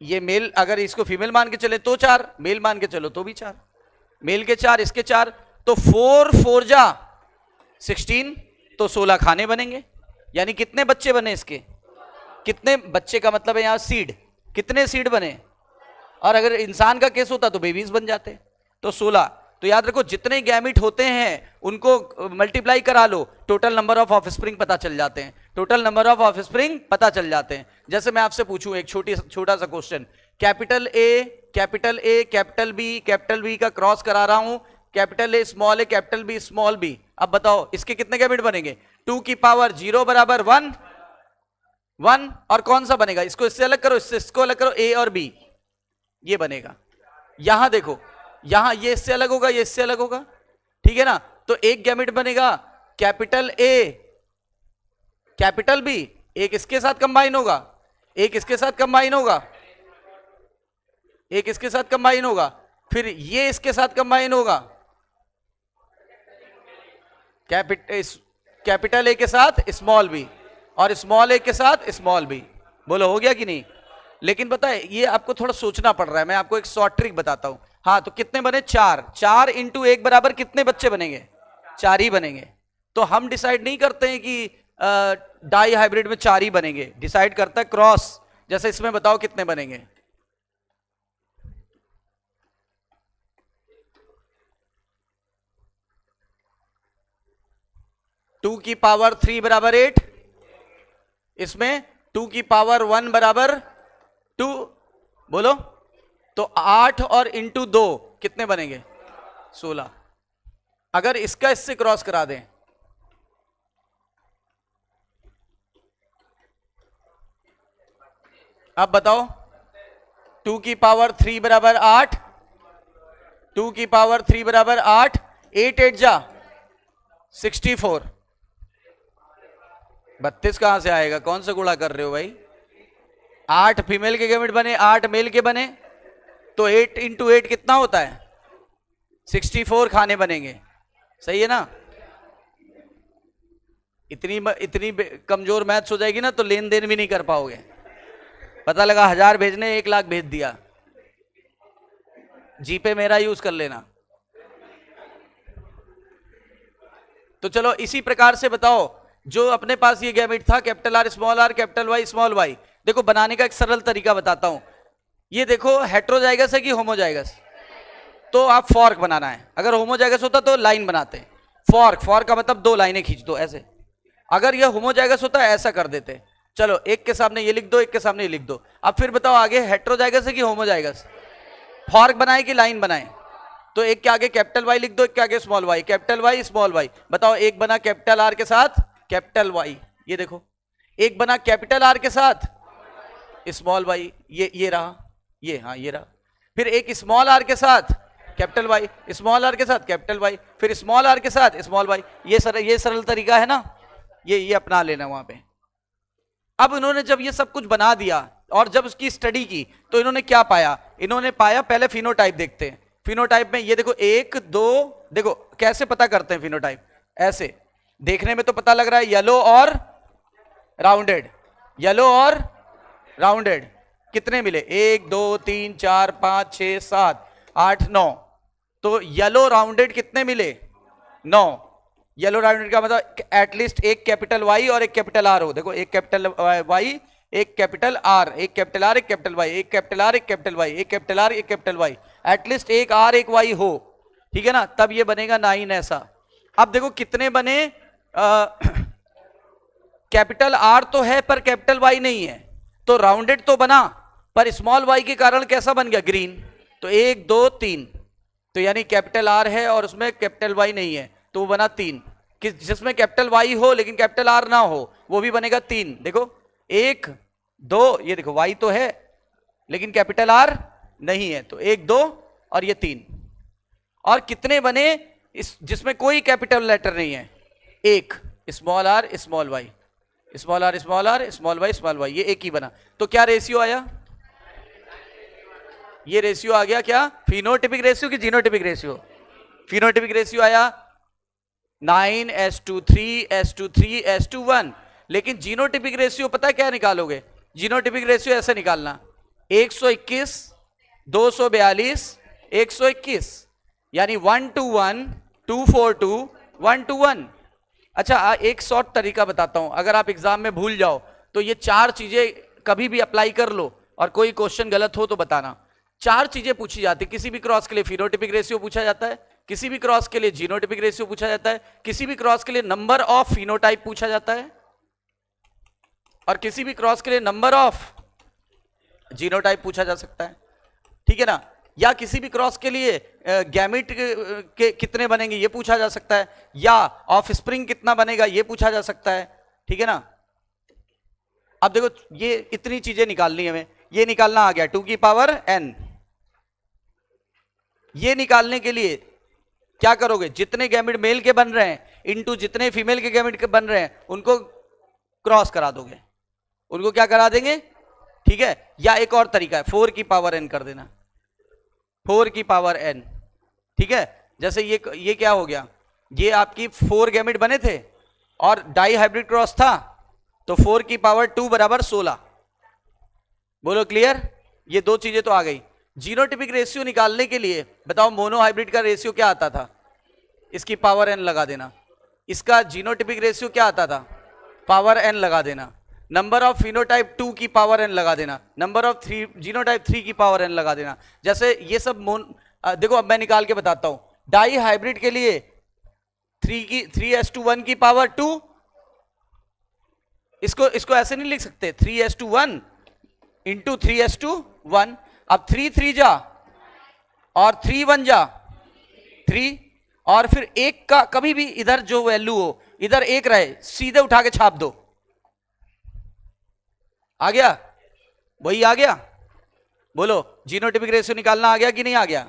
Speaker 1: ये मेल, अगर इसको फीमेल मान के चले तो 4, मेल मान के चलो तो भी 4, मेल के 4 इसके 4, तो 4 4 जा 16, तो 16 खाने बनेंगे। यानी कितने बच्चे बने इसके? कितने बच्चे का मतलब है यहां सीड, कितने सीड बने? और अगर इंसान का केस होता तो बेबीज बन जाते। तो 16। तो याद रखो जितने गैमिट होते हैं उनको मल्टीप्लाई करा लो, टोटल नंबर ऑफ ऑफस्प्रिंग पता चल जाते हैं, टोटल नंबर ऑफ ऑफस्प्रिंग पता चल जाते हैं। जैसे मैं आपसे पूछूं एक छोटा सा question, capital A capital B का क्रॉस करा रहा हूं, capital A small A capital B small B. अब बताओ इसके कितने गैमिट बनेंगे? 2 की पावर 0 बराबर 1 1, और कौन सा बनेगा? इसको इससे अलग करो, इसको अलग करो, ए और बी, ये बनेगा। यहां देखो, यहां ये इससे अलग होगा, ये इससे अलग होगा, ठीक है ना? तो एक गैमेट बनेगा कैपिटल ए कैपिटल बी, एक इसके साथ कंबाइन होगा, एक इसके साथ कंबाइन होगा, एक इसके साथ कंबाइन होगा, फिर ये इसके साथ कंबाइन होगा, कैपिटल ए के साथ स्मॉल बी, और स्मॉल ए के साथ स्मॉल बी। बोलो हो गया कि नहीं? लेकिन पता है ये आपको थोड़ा सोचना पड़ रहा है, मैं आपको एक शॉर्ट ट्रिक बताता हूं। हाँ, तो कितने बने? 4 4 इंटू 1 बराबर कितने बच्चे बनेंगे? 4 ही बनेंगे। तो हम डिसाइड नहीं करते हैं कि डाई हाइब्रिड में 4 ही बनेंगे, डिसाइड करता है क्रॉस। जैसे इसमें बताओ कितने बनेंगे? 2 की पावर 3 बराबर 8, इसमें 2 की पावर 1 बराबर 2। बोलो, तो 8 और इंटू 2 कितने बनेंगे? 16। अगर इसका इससे क्रॉस करा दें, अब बताओ 2 की पावर 3 बराबर 8, 2 की पावर 3 बराबर 8, 8 8 जा 64। 32 कहां से आएगा? कौन सा गुणा कर रहे हो भाई? 8 फीमेल के गैमेट बने, 8 मेल के बने, तो 8 इंटू 8 कितना होता है? 64 खाने बनेंगे। सही है ना? इतनी कमजोर मैथ्स हो जाएगी ना तो लेन देन भी नहीं कर पाओगे। पता लगा 1000 भेजने 1 लाख भेज दिया, जीपे मेरा यूज कर लेना। तो चलो इसी प्रकार से बताओ, जो अपने पास ये गैमेट था capital R small R capital Y small Y, देखो बनाने का एक सरल तरीका बताता हूं। ये देखो हेट्रोजाइगस है कि होमोजाइगस? तो आप फॉर्क बनाना है। अगर होमोजाइगस होता तो लाइन बनाते, फॉर्क का मतलब 2 लाइनें खींच दो ऐसे। अगर यह होमोजाइगस होता है ऐसा कर देते। चलो एक के सामने ये लिख दो, एक के सामने ये लिख दो। अब फिर बताओ आगे हेट्रोजाइगस है कि होमोजाइगस? फॉर्क बनाए कि लाइन बनाए? तो एक के आगे कैपिटल वाई लिख दो, एक के आगे small Y, capital Y small Y. बताओ एक बना कैपिटल आर के साथ कैपिटल वाई, ये देखो। एक बना कैपिटल आर के साथ स्मॉल वाई, ये रहा, ये हाँ ये रहा। फिर एक स्मॉल आर के साथ कैपिटल वाई, स्मॉल आर के साथ कैपिटल वाई, फिर स्मॉल आर के साथ स्मॉल वाई। ये सरल तरीका है ना, ये अपना लेना वहां पे। अब इन्होंने जब ये सब कुछ बना दिया और जब उसकी स्टडी की तो इन्होंने क्या पाया? इन्होंने पाया, पहले फिनोटाइप देखते हैं। फिनोटाइप में ये देखो 1 2, देखो कैसे पता करते हैं फिनोटाइप? ऐसे देखने में तो पता लग रहा है येलो और राउंडेड, येलो और राउंडेड। कितने मिले? 1 2 3 4 5 6 7 8 9। तो येलो राउंडेड कितने मिले? 9। येलो राउंडेड का मतलब एटलीस्ट एक कैपिटल वाई और एक कैपिटल आर हो। देखो एक कैपिटल वाई, एक कैपिटल आर, एक कैपिटल आर, एक कैपिटल वाई, एक कैपिटल आर, एक कैपिटल वाई, एक कैपिटल आर, एक कैपिटल वाई, एटलीस्ट एक आर एक वाई हो। ठीक है ना? तब ये बनेगा 9 ऐसा। अब देखो कितने बने? कैपिटल आर तो है पर कैपिटल वाई नहीं है, तो राउंडेड तो बना पर स्मॉल वाई के कारण कैसा बन गया? ग्रीन। तो 1 2 3, तो यानी कैपिटल आर है और उसमें कैपिटल वाई नहीं है, तो वो बना 3। जिसमें कैपिटल वाई हो लेकिन कैपिटल आर ना हो वो भी बनेगा 3। देखो 1 2, ये देखो वाई तो है लेकिन कैपिटल आर नहीं है, तो 1 2 और ये 3। और कितने बने जिसमें कोई कैपिटल लेटर नहीं है? 1 small R small Y, small R small R small Y small Y, ये एक ही बना। तो क्या रेशियो आया? ये रेशियो आ गया क्या? फिनोटिपिक रेशियो कि जीनोटिपिक रेशियो? फिनोटिपिक रेशियो आया 9:3:3:3:1। लेकिन जीनोटिपिक रेशियो पता है क्या निकालोगे? जीनोटिपिक रेशियो ऐसे निकालना 121 242 121, यानी 1:1 242 1:1। अच्छा एक शॉर्ट तरीका बताता हूं, अगर आप एग्जाम में भूल जाओ तो ये 4 चीजें कभी भी अप्लाई कर लो और कोई क्वेश्चन गलत हो तो बताना। 4 चीजें पूछी जाती, किसी भी क्रॉस के लिए फिनोटिपिक रेशियो पूछा जाता है, किसी भी क्रॉस के लिए जीनोटिपिक रेशियो पूछा जाता है, किसी भी क्रॉस के लिए नंबर ऑफ फिनोटाइप पूछा जाता है, और किसी भी क्रॉस के लिए नंबर ऑफ जीनोटाइप पूछा जा सकता है। ठीक है ना? या किसी भी क्रॉस के लिए गैमेट के कितने बनेंगे ये पूछा जा सकता है, या ऑफ स्प्रिंग कितना बनेगा ये पूछा जा सकता है। ठीक है ना? अब देखो ये इतनी चीजें निकालनी है हमें। ये निकालना आ गया 2 की पावर n। ये निकालने के लिए क्या करोगे? जितने गैमेट मेल के बन रहे हैं इनटू जितने फीमेल के गैमेट के बन रहे हैं उनको क्रॉस करा दोगे, उनको क्या करा देंगे? ठीक है? या एक और तरीका है 4 की पावर n कर देना, 4 की पावर n। ठीक है? जैसे ये क्या हो गया? ये आपकी 4 गैमेट बने थे और डाई हाइब्रिड क्रॉस था, तो 4 की पावर 2 बराबर 16। बोलो क्लियर? ये 2 चीजें तो आ गई। जीनोटिपिक रेशियो निकालने के लिए बताओ मोनो हाइब्रिड का रेशियो क्या आता था? इसकी पावर n लगा देना। इसका जीनोटिपिक रेशियो क्या आता था? पावर n लगा देना। नंबर ऑफ फिनोटाइप 2 की पावर n लगा देना, नंबर ऑफ जीनोटाइप 3 की पावर n लगा देना। जैसे ये सब देखो अब मैं निकाल के बताता हूं। डाई हाइब्रिड के लिए 3s1 की पावर 2, इसको ऐसे नहीं लिख सकते 3s1 इंटू 3s1। अब 3 3 जा और 3 1 जा 3, और फिर एक का कभी भी इधर जो वैल्यू हो इधर एक रहे, सीधे उठा के छाप दो। आ गया? वही आ गया? बोलो, जीनोटिपिक रेशियो निकालना आ गया कि नहीं आ गया?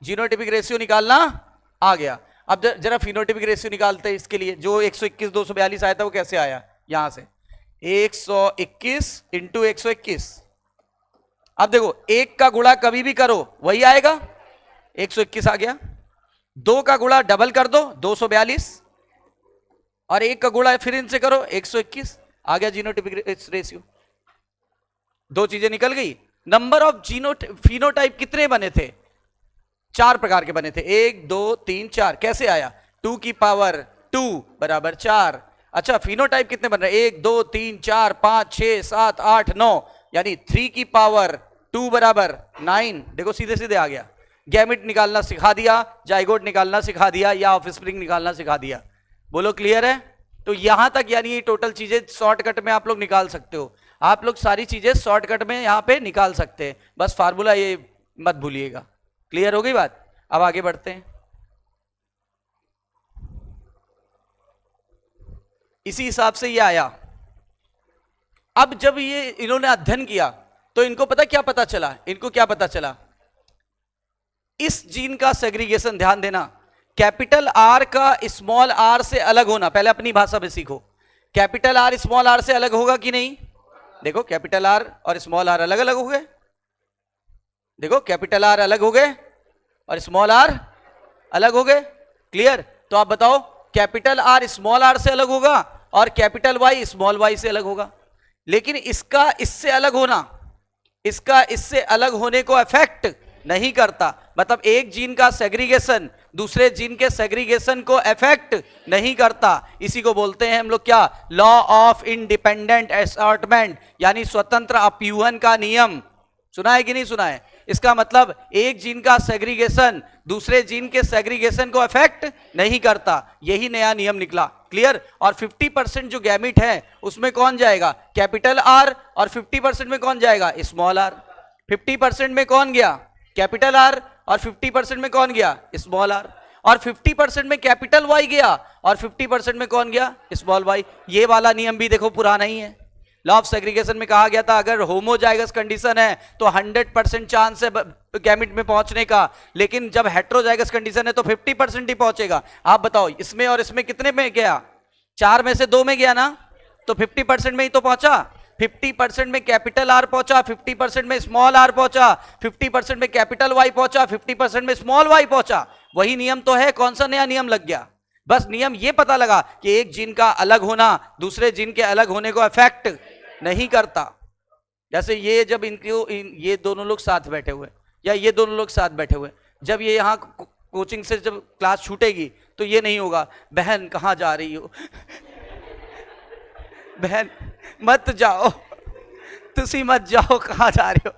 Speaker 1: जीनोटिपिक रेशियो निकालना आ गया। अब जरा फिनोटिपिक रेशियो निकालते हैं इसके लिए। जो 121 242 आया था वो कैसे आया? यहां से 121 इंटू 121। अब देखो, एक का गुणा कभी भी करो वही आएगा, 121 आ गया। दो का गुणा डबल कर दो, 242, और एक का गुणा फिर इनसे करो, 121 आ गया जीनोटिपिक रेशियो। दो चीजें निकल गई। नंबर ऑफ फिनोटाइप कितने बने थे? 4 प्रकार के बने थे, 1 2 3 4। कैसे आया? 2 की पावर 2 बराबर 4। अच्छा, फिनोटाइप कितने बन रहे? 1 2 3 4 5 6 7 8 9, यानी 3 की पावर 2 बराबर 9। देखो सीधे सीधे आ गया। गैमेट निकालना सिखा दिया, जाइगोट निकालना सिखा दिया, या ऑफस्प्रिंग निकालना सिखा दिया। बोलो क्लियर है? तो यहां तक यानी ये टोटल चीजें शॉर्टकट में आप लोग निकाल सकते हो। आप लोग सारी चीजें शॉर्टकट में यहां पे निकाल सकते हैं, बस फार्मूला ये मत भूलिएगा। क्लियर हो गई बात? अब आगे बढ़ते हैं। इसी हिसाब से ये आया। अब जब ये इन्होंने अध्ययन किया तो इनको पता क्या पता चला? इनको क्या पता चला? इस जीन का सेग्रीगेशन, ध्यान देना, कैपिटल आर का स्मॉल आर से अलग होना। पहले अपनी भाषा में सीखो। कैपिटल आर स्मॉल आर से अलग होगा कि नहीं? देखो, कैपिटल आर और स्मॉल आर अलग अलग हो गए। देखो, कैपिटल आर अलग हो गए और स्मॉल आर अलग हो गए। क्लियर? तो आप बताओ, कैपिटल आर स्मॉल आर से अलग होगा और कैपिटल वाई स्मॉल वाई से अलग होगा। लेकिन इसका इससे अलग होना, इसका इससे अलग होने को अफेक्ट नहीं करता। मतलब एक जीन का सेग्रीगेशन दूसरे जीन के सेग्रीगेशन को अफेक्ट नहीं करता। इसी को बोलते हैं हम लोग क्या? लॉ ऑफ इंडिपेंडेंट असॉर्टमेंट, यानी स्वतंत्र अपयूहन का नियम। सुना है कि नहीं सुना है? इसका मतलब एक जीन का सेग्रीगेशन दूसरे जीन के सेग्रीगेशन को अफेक्ट नहीं करता। यही नया नियम निकला। क्लियर? और 50% जो गैमिट है उसमें कौन जाएगा? कैपिटल आर, और 50% में कौन जाएगा? Small are. 50% में कौन गया? कैपिटल आर, और 50% में कौन गया? Small R. और 50% में कैपिटल वाई गया और 50% में कौन गया? Small Y. ये वाला नियम भी देखो पुराना ही है। लॉ ऑफ सेग्रीगेशन में कहा गया था अगर होमोजाइगस कंडीशन है तो 100% चांस है गैमिट में पहुंचने का, लेकिन जब हेट्रोजाइगस कंडीशन है तो 50% ही पहुंचेगा। आप बताओ, इसमें और इसमें कितने में गया? 4 में से 2 में गया ना, तो 50% में ही तो पहुंचा। 50% में कैपिटल आर पहुंचा, 50% में स्मॉल आर पहुंचा, 50% में कैपिटल वाई पहुंचा, 50% में स्मॉल वाई पहुंचा। वही नियम तो है। कौन सा नया नियम लग गया? बस नियम ये पता लगा कि एक जीन का अलग होना दूसरे जीन के अलग होने को अफेक्ट नहीं करता। जैसे ये जब ये दोनों लोग साथ बैठे हुए या ये दोनों लोग साथ बैठे हुए, जब ये यहाँ कोचिंग से जब क्लास छूटेगी तो ये नहीं होगा, बहन कहाँ जा रही हो बहन मत जाओ, तुसी मत जाओ, कहाँ जा रहे हो,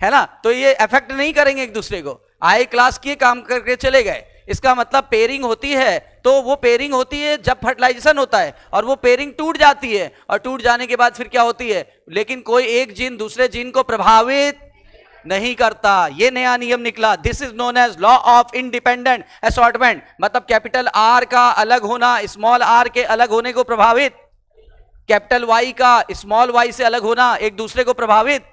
Speaker 1: है ना? तो ये अफेक्ट नहीं करेंगे एक दूसरे को। आए क्लास किए, काम करके चले गए। इसका मतलब पेयरिंग होती है तो वो पेयरिंग होती है जब फर्टिलाइजेशन होता है, और वो पेयरिंग टूट जाती है, और टूट जाने के बाद फिर क्या होती है? लेकिन कोई एक जीन दूसरे जीन को प्रभावित नहीं करता। ये नया नियम निकला। This is known as law of independent assortment. मतलब कैपिटल आर का अलग होना स्मॉल आर के अलग होने को प्रभावित, कैपिटल वाई का स्मॉल वाई से अलग होना एक दूसरे को प्रभावित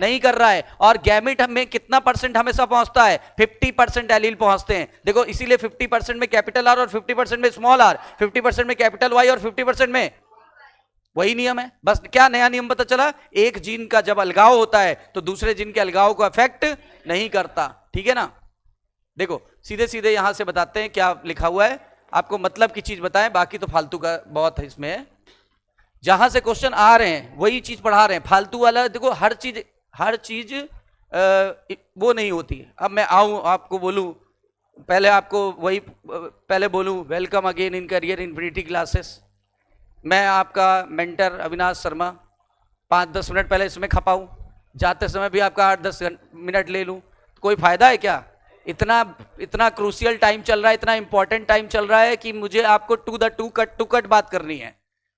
Speaker 1: नहीं कर रहा है। और गैमेट हमें कितना परसेंट हमेशा पहुंचता है? 50% एलील पहुंचते हैं। देखो, इसीलिए 50% में कैपिटल आर और 50% में स्मॉल आर, 50% में कैपिटल वाई और 50% में, वही नियम है। बस क्या नया नियम पता चला? एक जीन का जब अलगाव होता है तो दूसरे जीन के अलगाव को अफेक्ट नहीं करता। ठीक है ना? देखो सीधे सीधे यहां से बताते हैं क्या लिखा हुआ है। आपको मतलब की चीज बताएं, बाकी तो फालतू का बहुत है इसमें। जहां से क्वेश्चन आ रहे हैं वही चीज पढ़ा रहे हैं। फालतू वाला देखो, हर चीज वो नहीं होती है। अब मैं आऊं आपको बोलूं, पहले आपको वही पहले बोलूं, welcome again in career infinity classes. मैं आपका मेंटर अविनाश शर्मा 5-10 मिनट पहले इसमें खपाऊं, जाते समय भी आपका 8-10 मिनट ले लूं, कोई फायदा है क्या? इतना क्रूशियल टाइम चल रहा है, इतना इंपॉर्टेंट टाइम चल रहा है कि मुझे आपको टू कट बात करनी है।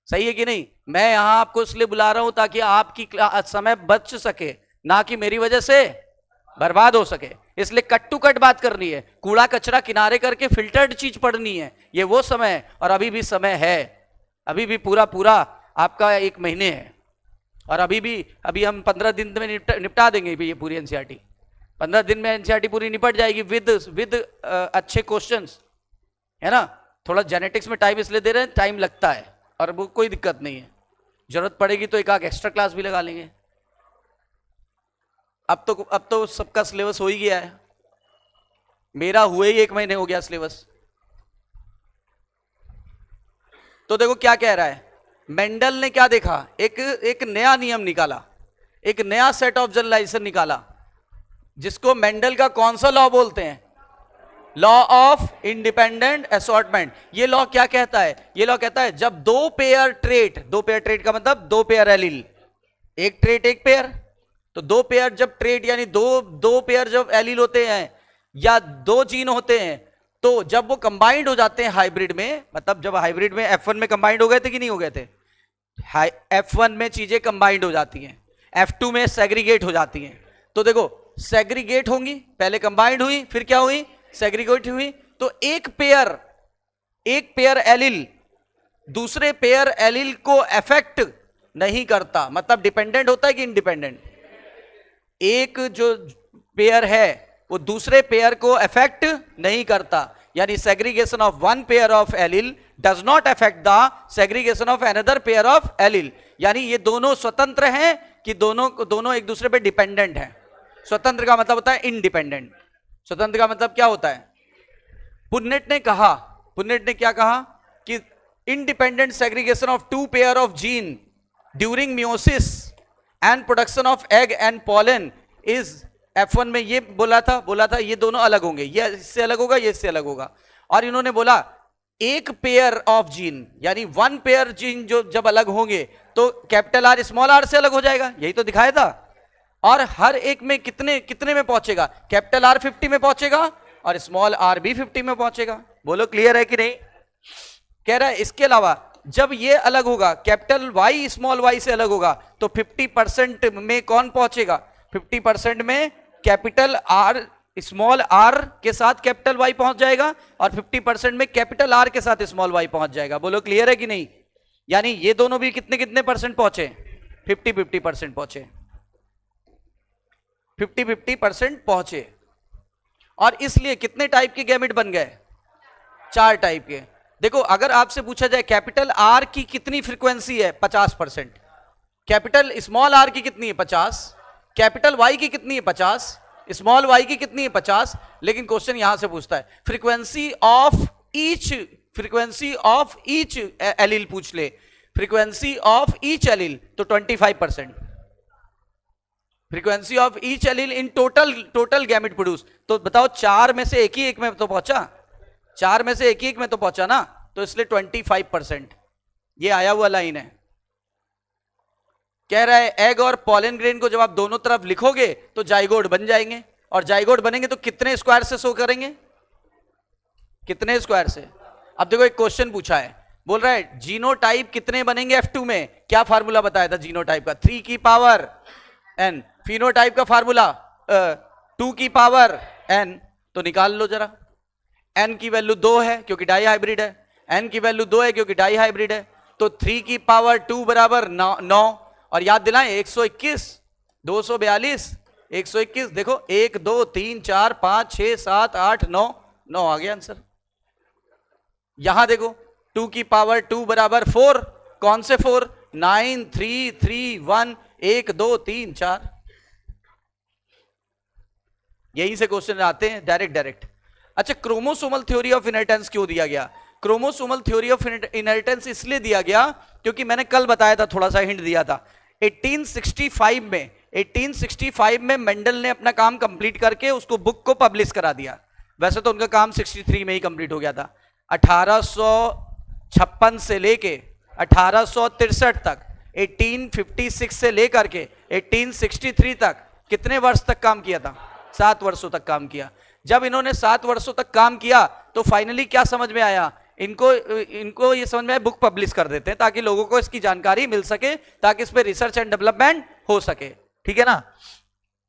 Speaker 1: सही है कि नहीं? मैं यहां आपको इसलिए बुला रहा हूं ताकि आपकी समय बच सके, ना कि मेरी वजह से बर्बाद हो सके। इसलिए कट टू कट बात करनी है, कूड़ा कचरा किनारे करके फिल्टर्ड चीज पढ़नी है। ये वो समय है, और अभी भी समय है, अभी भी पूरा पूरा आपका 1 महीने है, और अभी हम 15 दिन में निपटा देंगे ये पूरी एनसीईआरटी। 15 दिन में एनसीईआरटी पूरी निपट जाएगी विद अच्छे क्वेश्चंस, है ना। थोड़ा जेनेटिक्स में टाइम इसलिए दे रहे हैं, टाइम लगता है, और वो कोई दिक्कत नहीं है, जरूरत पड़ेगी तो एक आध एक्स्ट्रा क्लास भी लगा लेंगे। अब तो सबका सिलेबस हो ही गया है, मेरा हुए ही 1 महीने हो गया सिलेबस। तो देखो क्या कह रहा है, मेंडल ने क्या देखा, एक नया नियम निकाला, एक नया सेट ऑफ जनरलाइजेशन निकाला, जिसको मेंडल का कौन सा लॉ बोलते हैं, लॉ ऑफ इंडिपेंडेंट असॉर्टमेंट। ये लॉ क्या कहता है, ये लॉ कहता है जब 2 पेयर ट्रेट का मतलब 2 पेयर एलील, एक ट्रेट एक पेयर, तो 2 पेयर जब ट्रेट यानी दो पेयर जब एलील होते हैं या 2 जीन होते हैं, तो जब वो कंबाइंड हो जाते हैं हाइब्रिड में, मतलब जब हाइब्रिड में F1 में कंबाइंड हो गए थे कि नहीं हो गए थे, F1 में चीजें कंबाइंड हो जाती हैं, F2 में सेग्रीगेट हो जाती हैं। तो देखो सेग्रीगेट होंगी, पहले कंबाइंड हुई, फिर क्या हुई, सेग्रीगेट हुई। तो एक पेयर एलील दूसरे पेयर एलील को अफेक्ट नहीं करता, मतलब डिपेंडेंट होता है कि इंडिपेंडेंट। एक जो पेयर है वो दूसरे पेयर को अफेक्ट नहीं करता, यानी segregation of one pair of allele does not affect the segregation of another pair of allele. यानी ये दोनों स्वतंत्र हैं कि दोनों एक दूसरे पे डिपेंडेंट हैं। स्वतंत्र का मतलब होता है इंडिपेंडेंट, स्वतंत्र का मतलब क्या होता है। पुन्नेट ने क्या कहा कि independent segregation of 2 pair of gene during meiosis and production of egg and pollen is, F1 में ये बोला था ये दोनों अलग होंगे, ये इससे अलग होगा, ये इससे अलग होगा। और इन्होंने बोला एक पेयर ऑफ जीन यानी 1 पेयर जीन जो जब अलग होंगे तो कैपिटल R स्मॉल r से अलग हो जाएगा, यही तो दिखाया था। और हर एक में कितने में पहुंचेगा, कैपिटल R 50 में पहुंचेगा और स्मॉल r भी 50 में पहुंचेगा। बोलो क्लियर है कि नहीं। कह रहा है इसके अलावा जब ये अलग होगा, कैपिटल Y स्मॉल y से अलग होगा, तो 50% में कौन पहुंचेगा, 50% में कैपिटल R स्मॉल r के साथ कैपिटल Y पहुंच जाएगा, और 50% में कैपिटल R के साथ स्मॉल y पहुंच जाएगा। बोलो क्लियर है कि नहीं। यानी ये दोनों भी कितने परसेंट पहुंचे, 50% पहुंचे, 50% पहुंचे। और इसलिए कितने टाइप के गैमेट बन गए, 4 टाइप के। देखो अगर आपसे पूछा जाए कैपिटल R की कितनी फ्रीक्वेंसी है, 50%, कैपिटल स्मॉल r की कितनी है, 50, कैपिटल Y की कितनी है, 50, स्मॉल y की कितनी है, 50। लेकिन क्वेश्चन यहां से पूछता है फ्रीक्वेंसी ऑफ ईच एलील पूछ ले, फ्रीक्वेंसी ऑफ ईच एलील तो 25%, frequency of each allele in total gamete produce. तो बताओ 4 में से एक ही एक में तो पहुंचा, 4 में से एक ही एक में तो पहुंचा ना, तो इसलिए 25%। ये आया हुआ लाइन है। कह रहा है एग और पॉलन ग्रेन को जब आप दोनों तरफ लिखोगे तो जाइगोट बन जाएंगे, और जाइगोट बनेंगे तो कितने स्क्वायर से शो करेंगे, कितने स्क्वायर से। अब देखो एक क्वेश्चन पूछा है, बोल रहा है जीनोटाइप कितने बनेंगे F2 में, क्या फार्मूला बताया था जीनोटाइप का, 3 की पावर n, फिनोटाइप का फार्मूला 2 की पावर n। तो निकाल लो जरा, n की वैल्यू 2 है क्योंकि डाई हाइब्रिड है, n की वैल्यू 2 है क्योंकि डाई हाइब्रिड है, तो 3 की पावर 2 बराबर 9। और याद दिलाएं 121, 242, 121। देखो 1 2 3 4 5 6 7 8 9 9 आ गया आंसर। यहां देखो 2 की पावर 2 बराबर 4, कौन से 4, 9 3 3 1 1 2 3 4। यहीं से क्वेश्चन आते हैं डायरेक्ट। अच्छा क्रोमोसोमल थ्योरी ऑफ इनहेरिटेंस क्यों दिया गया, क्रोमोसोमल थ्योरी ऑफ इनहेरिटेंस इसलिए दिया गया क्योंकि मैंने कल बताया था, थोड़ा सा हिंट दिया था। 1865 में मेंडल ने अपना काम कंप्लीट करके उसको बुक को पब्लिश करा दिया। वैसे तो उनका काम 63 में ही कंप्लीट हो गया था। 1856 से लेके 1863 तक, 1856 से लेकर के 1863 तक कितने वर्ष तक काम किया था, 7 वर्षों तक काम किया। जब इन्होंने 7 वर्षों तक काम किया तो फाइनली क्या समझ में आया, इनको ये समझ में आया बुक पब्लिश कर देते हैं ताकि लोगों को इसकी जानकारी मिल सके, ताकि इस पे रिसर्च एंड डेवलपमेंट हो सके। ठीक है ना।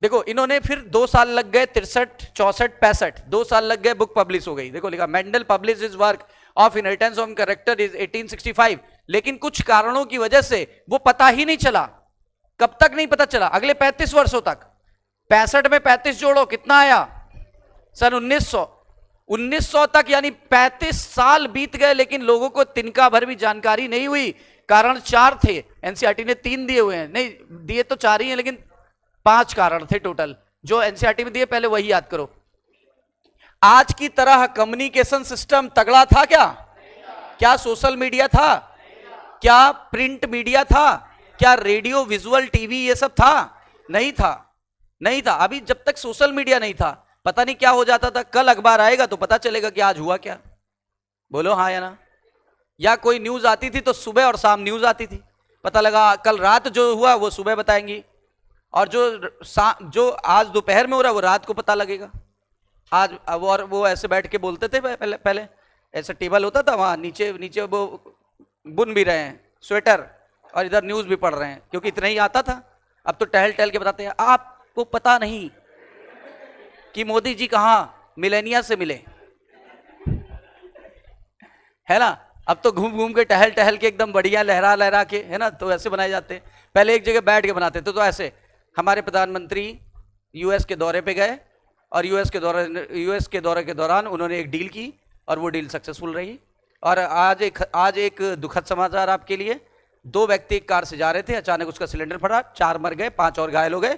Speaker 1: देखो इन्होंने फिर 2 साल लग गए, 63, 64, 65, 2 साल लग गए, बुक पब्लिश हो गई। देखो लिखा Mendel publish his work of inheritance of character is 1865, लेकिन कुछ कारणों की वजह से वो पता ही नहीं चला। कब तक नहीं पता चला? अगले 35 वर्षों तक। 65 में 35 जोड़ो कितना आया? सन 1900। 1900 तक यानी 35 साल बीत गए, लेकिन लोगों को तिनका भर भी जानकारी नहीं हुई। कारण 4 थे, एनसीईआरटी ने 3 दिए हुए हैं, नहीं दिए तो 4 ही हैं, लेकिन 5 कारण थे टोटल जो एनसीईआरटी में दिए, पहले वही याद करो। आज की तरह कम्युनिकेशन सिस्टम तगड़ा था क्या? क्या सोशल मीडिया था? क्या प्रिंट मीडिया था? क्या रेडियो, विजुअल, टीवी ये सब था? नहीं था, नहीं था। अभी जब तक सोशल मीडिया नहीं था, पता नहीं क्या हो जाता था। कल अखबार आएगा तो पता चलेगा कि आज हुआ क्या। बोलो हाँ या ना? या कोई न्यूज आती थी तो सुबह और शाम न्यूज आती थी, पता लगा कल रात जो हुआ वो सुबह बताएंगी, और जो आज दोपहर में हो रहा है वो रात को पता लगेगा। आज और वो ऐसे बैठ के बोलते थे पहले पहले ऐसा टेबल होता था, वहां नीचे नीचे वो बुन भी रहे हैं स्वेटर और इधर न्यूज भी पढ़ रहे हैं, क्योंकि इतना ही आता था। अब तो टहल टहल के बताते हैं। आपको पता नहीं कि मोदी जी कहां मिलेनिया से मिले, है ना? अब तो घूम घूम के टहल टहल के एकदम बढ़िया लहरा लहरा के, है ना, तो ऐसे बनाए जाते हैं। पहले एक जगह बैठ के बनाते थे, तो ऐसे हमारे प्रधानमंत्री यूएस के दौरे पे गए, और यूएस के दौरे के दौरान उन्होंने एक डील की, और वो डील सक्सेसफुल रही। और आज एक दुखद समाचार आपके लिए। 2 व्यक्ति एक कार से जा रहे थे, अचानक उसका सिलेंडर फटा, 4 मर गए, 5 और घायल हो गए।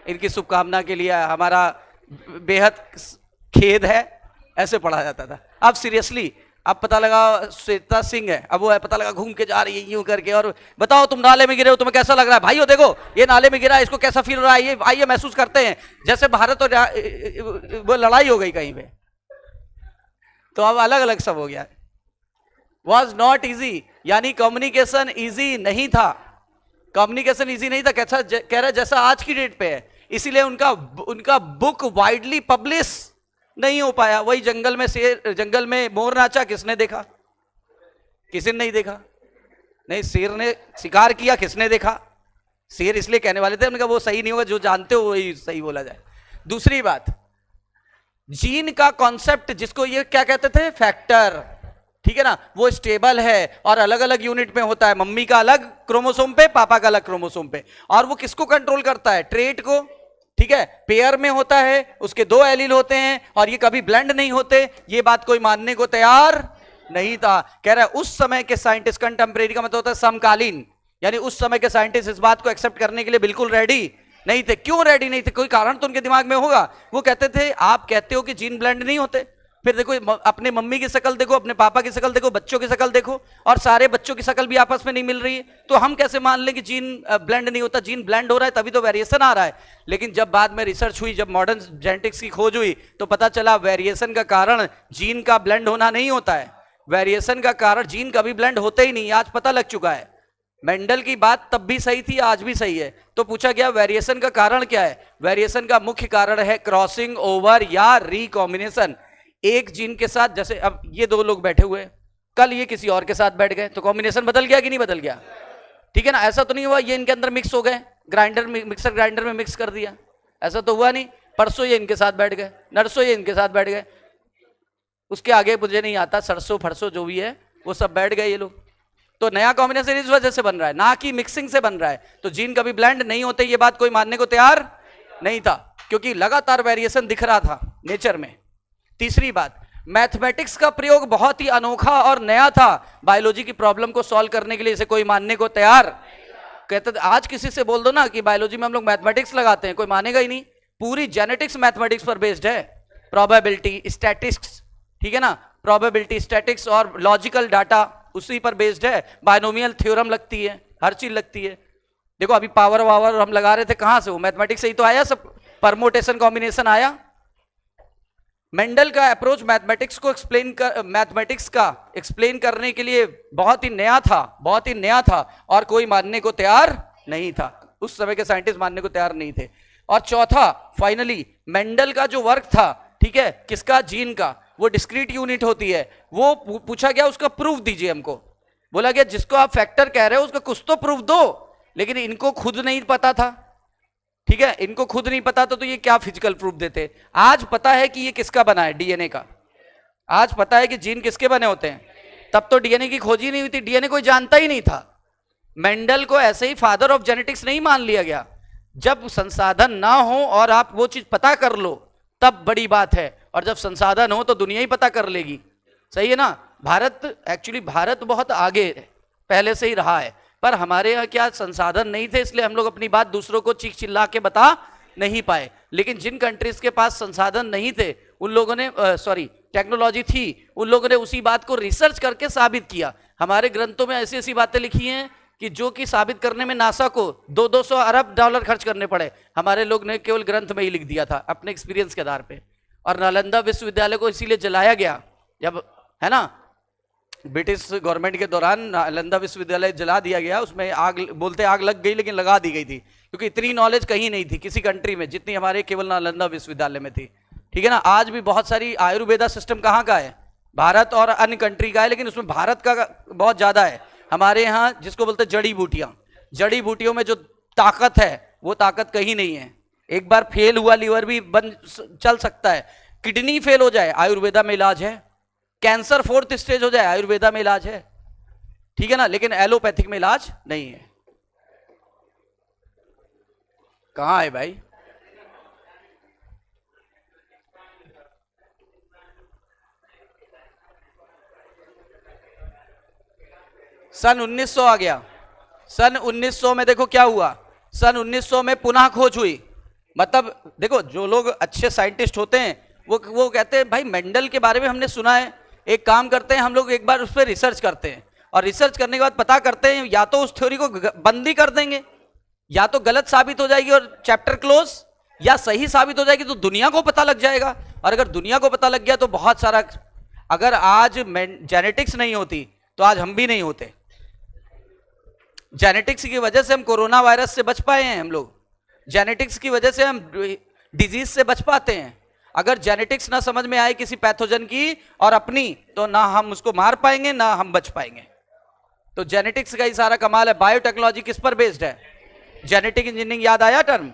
Speaker 1: इनकी शुभकामना के लिए हमारा बेहद खेद है, ऐसे पढ़ा जाता था। अब सीरियसली अब पता लगा श्वेता सिंह है, अब वो है पता लगा घूम के जा रही है यूं करके, और बताओ तुम नाले में गिरे हो, तुम्हें कैसा लग रहा है? भाइयों देखो ये नाले में गिरा है, इसको कैसा फील हो रहा है? ये आइए महसूस करते हैं जैसे भारत और वो लड़ाई हो गई कहीं पे। तो अब अलग अलग सब हो गया। वॉज नॉट इजी, यानी कम्युनिकेशन इजी नहीं था। कम्युनिकेशन इजी नहीं था, कैसा कह रहे जैसा आज की डेट पे है। इसीलिए उनका बुक वाइडली पब्लिश नहीं हो पाया। वही जंगल में मोर नाचा, किसने देखा? किसी ने नहीं देखा। नहीं, शेर ने शिकार किया, किसने देखा? शेर इसलिए कहने वाले थे, उनका वो सही नहीं होगा, जो जानते हो वही सही बोला जाए। दूसरी बात, जीन का कॉन्सेप्ट, जिसको ये क्या कहते थे? फैक्टर, ठीक है ना, वो स्टेबल है और अलग अलग यूनिट में होता है। मम्मी का अलग क्रोमोसोम पे, पापा का अलग क्रोमोसोम पे। और वो किसको कंट्रोल करता है? ट्रेट को, ठीक है। पेयर में होता है, उसके 2 एलील होते हैं, और ये कभी ब्लेंड नहीं होते। ये बात कोई मानने को तैयार नहीं था। कह रहा है उस समय के साइंटिस्ट, कंटेम्परेरी का मतलब होता है समकालीन, यानी उस समय के साइंटिस्ट इस बात को एक्सेप्ट करने के लिए बिल्कुल रेडी नहीं थे। क्यों रेडी नहीं थे? कोई कारण तो उनके दिमाग में होगा। वो कहते थे आप कहते हो कि जीन ब्लेंड नहीं होते, फिर देखो अपने मम्मी की शक्ल देखो, अपने पापा की शक्ल देखो, बच्चों की शक्ल देखो, और सारे बच्चों की शक्ल भी आपस में नहीं मिल रही है, तो हम कैसे मान लें कि जीन ब्लेंड नहीं होता? जीन ब्लेंड हो रहा है तभी तो वेरिएशन आ रहा है। लेकिन जब बाद में रिसर्च हुई, जब मॉडर्न जेनेटिक्स की खोज हुई, तो पता चला वेरिएशन का कारण जीन का ब्लेंड होना नहीं होता है। वेरिएशन का कारण जीन कभी ब्लेंड होते ही नहीं, आज पता लग चुका है। मेंडल की बात तब भी सही थी, आज भी सही है। तो पूछा गया वेरिएशन का कारण क्या है? वेरिएशन का मुख्य कारण है क्रॉसिंग ओवर या रिकॉम्बिनेशन। एक जीन के साथ, जैसे अब ये 2 लोग बैठे हुए, कल ये किसी और के साथ बैठ गए, तो कॉम्बिनेशन बदल गया कि नहीं बदल गया? ठीक है ना, ऐसा तो नहीं हुआ ये इनके अंदर मिक्स हो गए, मिक्सर ग्राइंडर में मिक्स कर दिया, ऐसा तो हुआ नहीं। परसों ये इनके साथ बैठ गए, नरसों ये इनके साथ बैठ गए, उसके आगे मुझे नहीं आता, सरसों फरसों जो भी है वो सब बैठ गए ये लोग। तो नया कॉम्बिनेशन इस वजह से बन रहा है, ना कि मिक्सिंग से बन रहा है। तो जीन कभी ब्लेंड नहीं होते, ये बात कोई मानने को तैयार नहीं था, क्योंकि लगातार वेरिएशन दिख रहा था नेचर में। तीसरी बात, मैथमेटिक्स का प्रयोग बहुत ही अनोखा और नया था बायोलॉजी की प्रॉब्लम को सॉल्व करने के लिए, इसे कोई मानने को तैयार। कहते आज किसी से बोल दो ना कि बायोलॉजी में हम लोग मैथमेटिक्स लगाते हैं, कोई मानेगा ही नहीं। पूरी जेनेटिक्स मैथमेटिक्स पर बेस्ड है, प्रोबेबिलिटी, स्टैटिस्टिक्स, ठीक है ना, प्रोबेबिलिटी, स्टैटिक्स और लॉजिकल डाटा उसी पर बेस्ड है। बायनोमियल थ्योरम लगती है, हर चीज लगती है। देखो अभी पावर वावर हम लगा रहे थे, कहां से? वो मैथमेटिक्स से ही तो आया सब, परमोटेशन कॉम्बिनेशन आया। मेंडल का अप्रोच मैथमेटिक्स का एक्सप्लेन करने के लिए बहुत ही नया था और कोई मानने को तैयार नहीं था, उस समय के साइंटिस्ट मानने को तैयार नहीं थे। और चौथा, फाइनली मेंडल का जो वर्क था, ठीक है, किसका? जीन का, वो डिस्क्रीट यूनिट होती है, वो पूछा गया उसका प्रूफ दीजिए हमको। बोला गया जिसको आप फैक्टर कह रहे हो उसका कुछ तो प्रूफ दो, लेकिन इनको खुद नहीं पता था, ठीक है, इनको खुद नहीं पता तो ये क्या फिजिकल प्रूफ देते। आज पता है कि ये किसका बना है, डीएनए का। आज पता है कि जीन किसके बने होते हैं, तब तो डीएनए की खोज ही नहीं हुई थी, डीएनए कोई जानता ही नहीं था। मेंडल को ऐसे ही फादर ऑफ जेनेटिक्स नहीं मान लिया गया। जब संसाधन ना हो और आप वो चीज पता कर लो तब बड़ी बात है, और जब संसाधन हो तो दुनिया ही पता कर लेगी। सही है ना। भारत बहुत आगे पहले से ही रहा है, पर हमारे यहाँ क्या संसाधन नहीं थे, इसलिए हम लोग अपनी बात दूसरों को चीख चिल्ला के बता नहीं पाए। लेकिन जिन कंट्रीज के पास संसाधन नहीं थे उन लोगों ने टेक्नोलॉजी थी, उन लोगों ने उसी बात को रिसर्च करके साबित किया। हमारे ग्रंथों में ऐसी ऐसी बातें लिखी हैं कि जो कि साबित करने में नासा को 200 अरब डॉलर खर्च करने पड़े, हमारे लोग ने केवल ग्रंथ में ही लिख दिया था अपने एक्सपीरियंस के आधार पे। और नालंदा विश्वविद्यालय को इसीलिए जलाया गया, जब है ना ब्रिटिश गवर्नमेंट के दौरान नालंदा विश्वविद्यालय जला दिया गया। उसमें आग, बोलते आग लग गई लेकिन लगा दी गई थी, क्योंकि इतनी नॉलेज कहीं नहीं थी किसी कंट्री में जितनी हमारे केवल नालंदा विश्वविद्यालय में थी। ठीक है ना। आज भी बहुत सारी आयुर्वेदा सिस्टम कहाँ का है, भारत और अन्य कंट्री का है, लेकिन उसमें भारत का बहुत ज्यादा है। हमारे यहाँ जिसको बोलते जड़ी बूटियां, जड़ी बूटियों में जो ताकत है वो ताकत कहीं नहीं है। एक बार फेल हुआ लीवर भी बंद चल सकता है, किडनी फेल हो जाए आयुर्वेदा में इलाज है, कैंसर 4th स्टेज हो जाए आयुर्वेदा में इलाज है। ठीक है ना। लेकिन एलोपैथिक में इलाज नहीं है। कहां है भाई, सन 1900 आ गया। सन 1900 में देखो क्या हुआ, सन 1900 में पुनः खोज हुई। मतलब देखो जो लोग अच्छे साइंटिस्ट होते हैं वो कहते हैं भाई मेंडल के बारे में हमने सुना है, एक काम करते हैं हम लोग एक बार उस पर रिसर्च करते हैं, और रिसर्च करने के बाद पता करते हैं या तो उस थ्योरी को बंद ही कर देंगे, या तो गलत साबित हो जाएगी और चैप्टर क्लोज, या सही साबित हो जाएगी तो दुनिया को पता लग जाएगा। और अगर दुनिया को पता लग गया तो बहुत सारा, अगर आज जेनेटिक्स नहीं होती तो आज हम भी नहीं होते। जेनेटिक्स की वजह से हम कोरोना वायरस से बच पाए हैं, हम लोग जेनेटिक्स की वजह से हम डिजीज से बच पाते हैं। अगर जेनेटिक्स ना समझ में आए किसी पैथोजन की और अपनी, तो ना हम उसको मार पाएंगे ना हम बच पाएंगे। तो जेनेटिक्स का ही सारा कमाल है। बायोटेक्नोलॉजी किस पर बेस्ड है, जेनेटिक इंजीनियरिंग याद आया टर्म।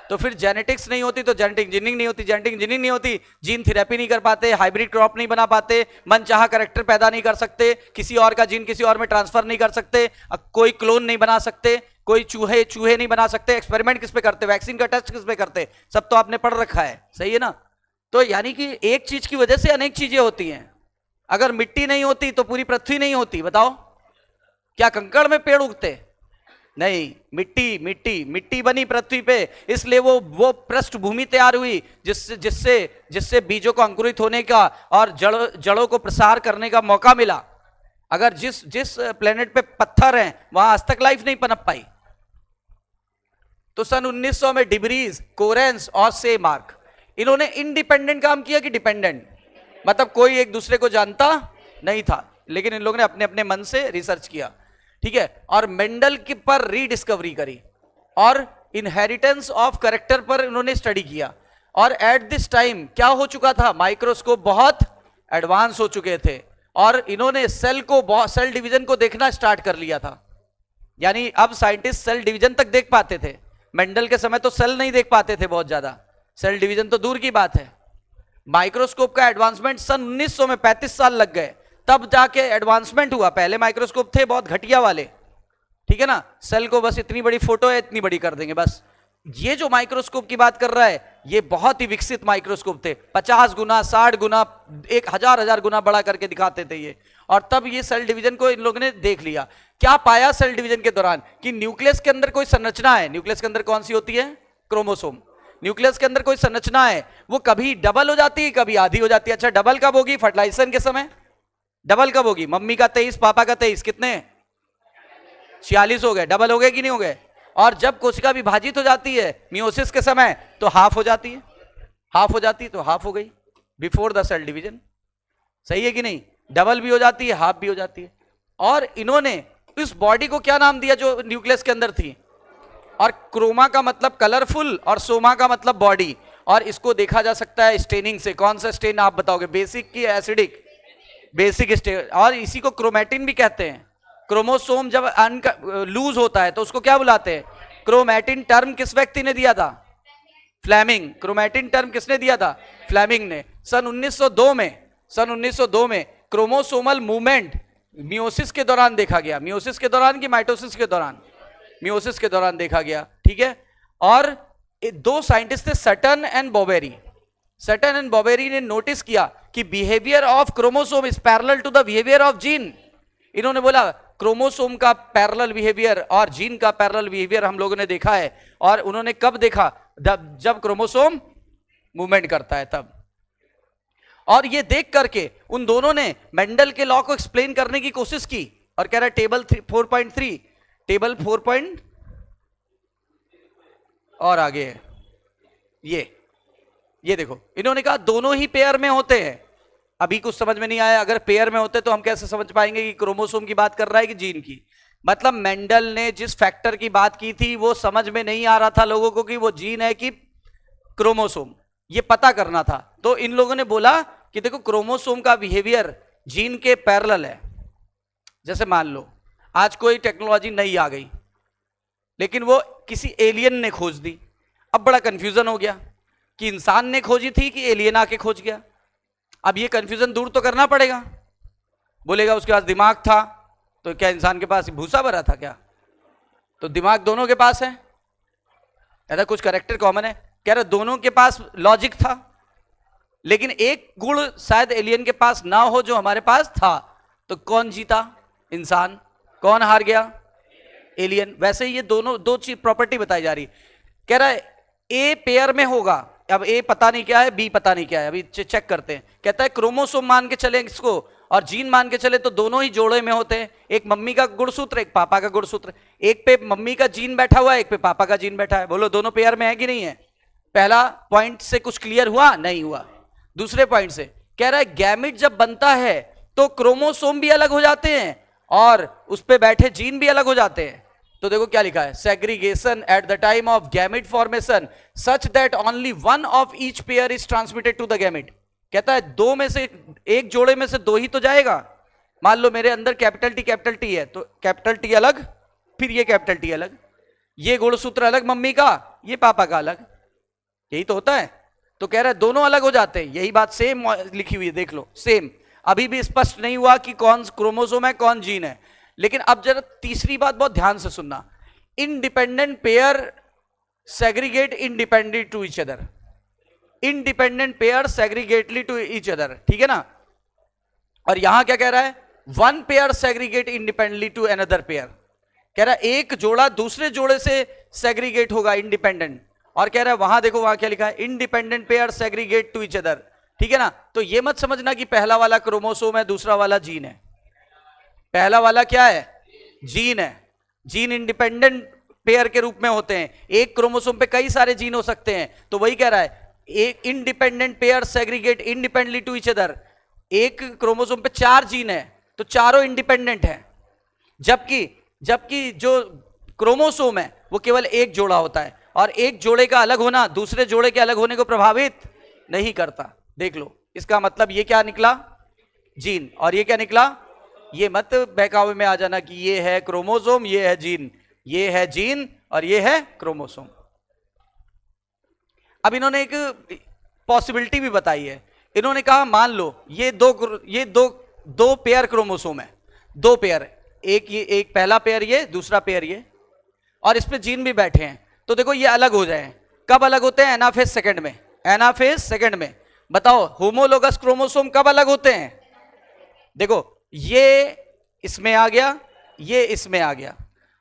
Speaker 1: तो फिर जेनेटिक्स नहीं होती तो जेनेटिक इंजीनियरिंग नहीं होती, जेनेटिक इंजीनियरिंग नहीं होती, जीन थेरेपी नहीं कर पाते, हाइब्रिड क्रॉप नहीं बना पाते, मनचाहा कैरेक्टर पैदा नहीं कर सकते, किसी और का जीन किसी और में ट्रांसफर नहीं कर सकते, कोई क्लोन नहीं बना सकते, कोई चूहे नहीं बना सकते, एक्सपेरिमेंट किस पे करते, वैक्सीन का टेस्ट किस पे करते, सब तो आपने पढ़ रखा है। सही है ना। तो यानी कि एक चीज की वजह से अनेक चीजें होती हैं। अगर मिट्टी नहीं होती तो पूरी पृथ्वी नहीं होती। बताओ क्या कंकड़ में पेड़ उगते, नहीं, मिट्टी मिट्टी मिट्टी बनी पृथ्वी पे, इसलिए वो पृष्ठभूमि तैयार हुई जिससे जिससे जिससे बीजों को अंकुरित होने का और जड़ों को प्रसार करने का मौका मिला। अगर जिस प्लेनेट पे पत्थर हैं वहां आज तक लाइफ नहीं पनप पाई। तो सन 1900 में डिब्रीज, कोरेंस और सेमार्क, इन्होंने इंडिपेंडेंट काम किया कि डिपेंडेंट, मतलब कोई एक दूसरे को जानता नहीं था, लेकिन इन लोगों ने अपने अपने मन से रिसर्च किया। ठीक है। और मेंडल की पर रीडिस्कवरी करी और इनहेरिटेंस ऑफ कैरेक्टर पर इन्होंने स्टडी किया। और एट दिस टाइम क्या हो चुका था, माइक्रोस्कोप बहुत एडवांस हो चुके थे और इन्होंने सेल डिवीजन को देखना स्टार्ट कर लिया था। यानी अब साइंटिस्ट सेल डिवीजन तक देख पाते थे। मेंडल के समय तो सेल नहीं देख पाते थे बहुत ज्यादा, सेल डिवीजन तो दूर की बात है। माइक्रोस्कोप का एडवांसमेंट सन 1900 में 35 साल लग गए, तब जाके एडवांसमेंट हुआ। पहले माइक्रोस्कोप थे बहुत घटिया वाले, ठीक है ना, सेल को बस इतनी बड़ी फोटो है इतनी बड़ी कर देंगे बस। ये जो माइक्रोस्कोप की बात कर रहा है ये बहुत ही विकसित माइक्रोस्कोप थे, 50 गुना 60 गुना 1000 गुना बड़ा करके दिखाते थे ये। और तब ये सेल डिवीजन को इन लोगों ने देख लिया। क्या पाया सेल डिवीजन के दौरान कि न्यूक्लियस के अंदर कोई संरचना है। न्यूक्लियस के अंदर कौन सी होती है, क्रोमोसोम। न्यूक्लियस के अंदर कोई संरचना है, वो कभी डबल हो जाती है कभी आधी हो जाती है। अच्छा डबल कब होगी, फर्टिलाइजेशन के समय डबल कब होगी, मम्मी का 23 पापा का 23 कितने 46 हो गए, डबल हो गए कि नहीं हो गए। और जब कोशिका विभाजित हो जाती है मियोसिस के समय तो हाफ हो जाती है, हाफ हो जाती है तो हाफ हो गई बिफोर द सेल डिवीजन। सही है कि नहीं, डबल भी हो जाती है हाफ भी हो जाती है। और इन्होंने इस बॉडी को क्या नाम दिया जो न्यूक्लियस के अंदर थी, और क्रोमा का मतलब कलरफुल और सोमा का मतलब बॉडी। और इसको देखा जा सकता है स्टेनिंग से। कौन सा स्टेन आप बताओगे, बेसिक की एसिडिक, बेसिक स्टेन। और इसी को क्रोमैटिन भी कहते हैं। क्रोमोसोम जब लूज होता है तो उसको क्या बुलाते हैं, क्रोमैटिन। टर्म किस व्यक्ति ने दिया था, फ्लेमिंग। क्रोमैटिन टर्म किसने दिया था? फ्लेमिंग ने। सन 1902 में क्रोमोसोमल मूवमेंट मियोसिस के दौरान देखा गया। मियोसिस के दौरान कि माइटोसिस के दौरान? मियोसिस के दौरान देखा गया, ठीक है। और दो साइंटिस्ट थे, Sutton and Boveri. Sutton and Boveri ने नोटिस किया कि behaviour of chromosome is parallel to the behaviour of gene. इन्होंने बोला क्रोमोसोम का पैरेलल बिहेवियर और जीन का पैरेलल बिहेवियर हम लोगों ने देखा है। और उन्होंने कब देखा? जब क्रोमोसोम मूवमेंट करता है तब। और ये देख करके उन दोनों ने मेंडल के लॉ को एक्सप्लेन करने की कोशिश की। और कह रहा है टेबल 4.3, टेबल 4. और आगे है ये देखो, इन्होंने कहा दोनों ही पेयर में होते हैं। अभी कुछ समझ में नहीं आया, अगर पेयर में होते तो हम कैसे समझ पाएंगे कि क्रोमोसोम की बात कर रहा है कि जीन की? मतलब मेंडल ने जिस फैक्टर की बात की थी वो समझ में नहीं आ रहा था लोगों को कि वो जीन है कि क्रोमोसोम, ये पता करना था। तो इन लोगों ने बोला कि देखो क्रोमोसोम का बिहेवियर जीन के पैरेलल है। जैसे मान लो आज कोई टेक्नोलॉजी नई आ गई, लेकिन वो किसी एलियन ने खोज दी। अब बड़ा कंफ्यूजन हो गया कि इंसान ने खोजी थी कि एलियन आके खोज गया। अब ये कंफ्यूजन दूर तो करना पड़ेगा। बोलेगा उसके पास दिमाग था, तो क्या इंसान के पास भूसा भरा था क्या? तो दिमाग दोनों के पास है, ऐसा कुछ कैरेक्टर कॉमन है। कह रहे दोनों के पास लॉजिक था, लेकिन एक गुण शायद एलियन के पास ना हो जो हमारे पास था। तो कौन जीता? इंसान। कौन हार गया? एलियन। वैसे ये दोनों दो चीज प्रॉपर्टी बताई जा रही। कह रहा है ए पेयर में होगा। अब ए पता नहीं क्या है, बी पता नहीं क्या है, अभी चेक करते हैं। कहता है क्रोमोसोम मान के चले इसको और जीन मान के चले तो दोनों ही जोड़े में होते हैं। एक मम्मी का गुणसूत्र, एक पापा का गुणसूत्र। एक पे मम्मी का जीन बैठा हुआ है, एक पे पापा का जीन बैठा है। बोलो दोनों पेयर में है कि नहीं है? पहला पॉइंट से कुछ क्लियर हुआ? नहीं हुआ। दूसरे पॉइंट से कह रहा है गैमिट जब बनता है तो क्रोमोसोम भी अलग हो जाते हैं और उस पे बैठे जीन भी अलग हो जाते हैं। तो देखो क्या लिखा है, segregation at the time of gamete formation such that only one of each pair is transmitted to the gamete. कहता है दो में से एक जोड़े में से दो ही तो जाएगा। मान लो मेरे अंदर कैपिटल टी है, तो कैपिटल टी अलग, फिर ये कैपिटल टी अलग, ये गुणसूत्र अलग मम्मी का, ये पापा का अलग। यही तो होता है। तो कह रहा है दोनों अलग हो जाते हैं। यही बात सेम लिखी हुई है, देख लो सेम। अभी भी स्पष्ट नहीं हुआ कि कौन क्रोमोसोम है कौन जीन है। लेकिन अब जरा तीसरी बात बहुत ध्यान से सुनना। Independent pair segregate independent to each other. Independent pair segregately to each other, ठीक है ना। और यहां क्या कह रहा है, one pair segregate independently to another pair. कह रहा है एक जोड़ा दूसरे जोड़े से सेग्रीगेट होगा इंडिपेंडेंट। और कह रहा है वहां देखो वहां क्या लिखा है, independent pair segregate to each other, ठीक है ना। तो ये मत समझना कि पहला वाला क्रोमोसोम है दूसरा वाला जीन है। पहला वाला क्या है? जीन है। जीन इंडिपेंडेंट पेयर के रूप में होते हैं। एक क्रोमोसोम पे कई सारे जीन हो सकते हैं। तो वही कह रहा है एक independent pair segregate independently to each other. एक क्रोमोसोम पे 4 जीन है तो चारों इंडिपेंडेंट है। जबकि जो क्रोमोसोम है वो केवल एक जोड़ा होता है और एक जोड़े का अलग होना दूसरे जोड़े के अलग होने को प्रभावित नहीं करता। देख लो, इसका मतलब ये क्या निकला? जीन। और ये क्या निकला? ये मत बहकावे में आ जाना कि ये है क्रोमोसोम ये है जीन। ये है जीन और ये है क्रोमोसोम। अब इन्होंने एक पॉसिबिलिटी भी बताई है। इन्होंने कहा मान लो ये दो पेयर क्रोमोसोम है, 2 पेयर, एक पहला पेयर ये, दूसरा पेयर ये, और इस पे जीन भी बैठे हैं। तो देखो ये अलग हो जाए। कब अलग होते हैं? एनाफेज सेकंड में। एनाफेज सेकंड में। बताओ होमोलोगस क्रोमोसोम कब अलग होते हैं? देखो ये इसमें आ गया, ये इसमें आ गया,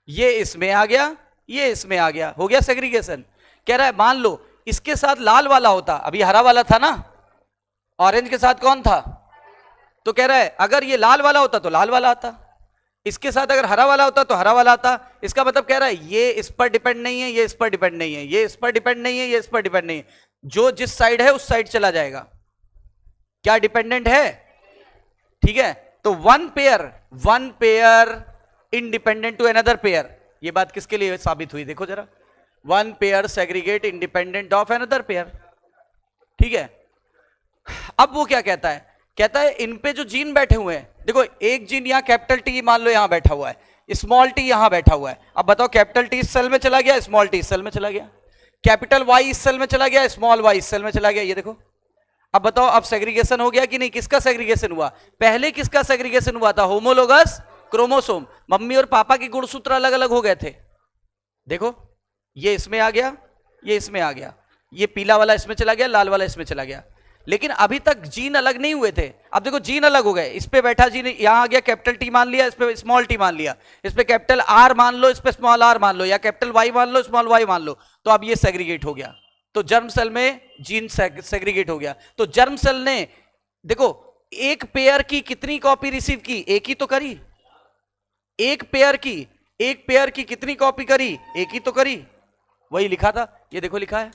Speaker 1: ये इसमें आ गया, ये इसमें आ गया, हो गया सेग्रीगेशन। कह रहा है मान लो इसके साथ लाल वाला होता, अभी हरा वाला था ना, ऑरेंज के साथ कौन था? तो कह रहा है अगर ये लाल वाला होता तो लाल वाला आता, इसके साथ अगर हरा वाला होता तो हरा वाला आता। इसका मतलब कह रहा है ये इस पर डिपेंड नहीं है, ये इस पर डिपेंड नहीं है, ये इस पर डिपेंड नहीं है, ये इस पर डिपेंड नहीं है। जो जिस साइड है उस साइड चला जाएगा। क्या डिपेंडेंट है? ठीक है। तो one pair independent to another pair. ये बात किसके लिए साबित हुई? देखो जरा, one pair segregate independent of another pair, ठीक है। अब वो क्या कहता है? कहता है इन पे जो जीन बैठे हुए हैं, देखो एक जीन यहां कैपिटल टी मान लो यहां बैठा हुआ है, स्मॉल टी यहां बैठा हुआ है। अब बताओ कैपिटल टी इस सेल में चला गया, स्मॉल टी इस सेल में चला गया। कैपिटल वाई इस सेल में चला गया, स्मॉल वाई इस सेल में चला गया, ये देखो। अब बताओ, अब सेग्रीगेशन हो गया कि नहीं? किसका सेग्रीगेशन हुआ? पहले किसका सेग्रीगेशन हुआ था? Homologous chromosome. मम्मी और पापा के गुणसूत्र अलग अलग हो गए थे। देखो, ये इसमें आ गया, ये इसमें आ गया, ये पीला वाला इसमें चला गया, लाल वाला इसमें चला गया, लेकिन अभी तक जीन अलग नहीं हुए थे। अब देखो जीन अलग हो गए, इस पे बैठा जीन यहां आ गया, कैपिटल टी मान लिया, इस पे स्मॉल टी मान लिया, इस पे कैपिटल आर मान लो, इस पे स्मॉल आर मान लो, या कैपिटल वाई मान लो, स्मॉल वाई मान लो, तो अब ये सेग्रीगेट हो गया। तो जर्म सेल में जीन सेग्रीगेट हो गया। तो जर्म सेल ने देखो एक पेयर की कितनी कॉपी रिसीव की? एक ही तो करी। एक पेयर की कितनी कॉपी करी? एक ही तो करी। वही लिखा था, ये देखो लिखा है,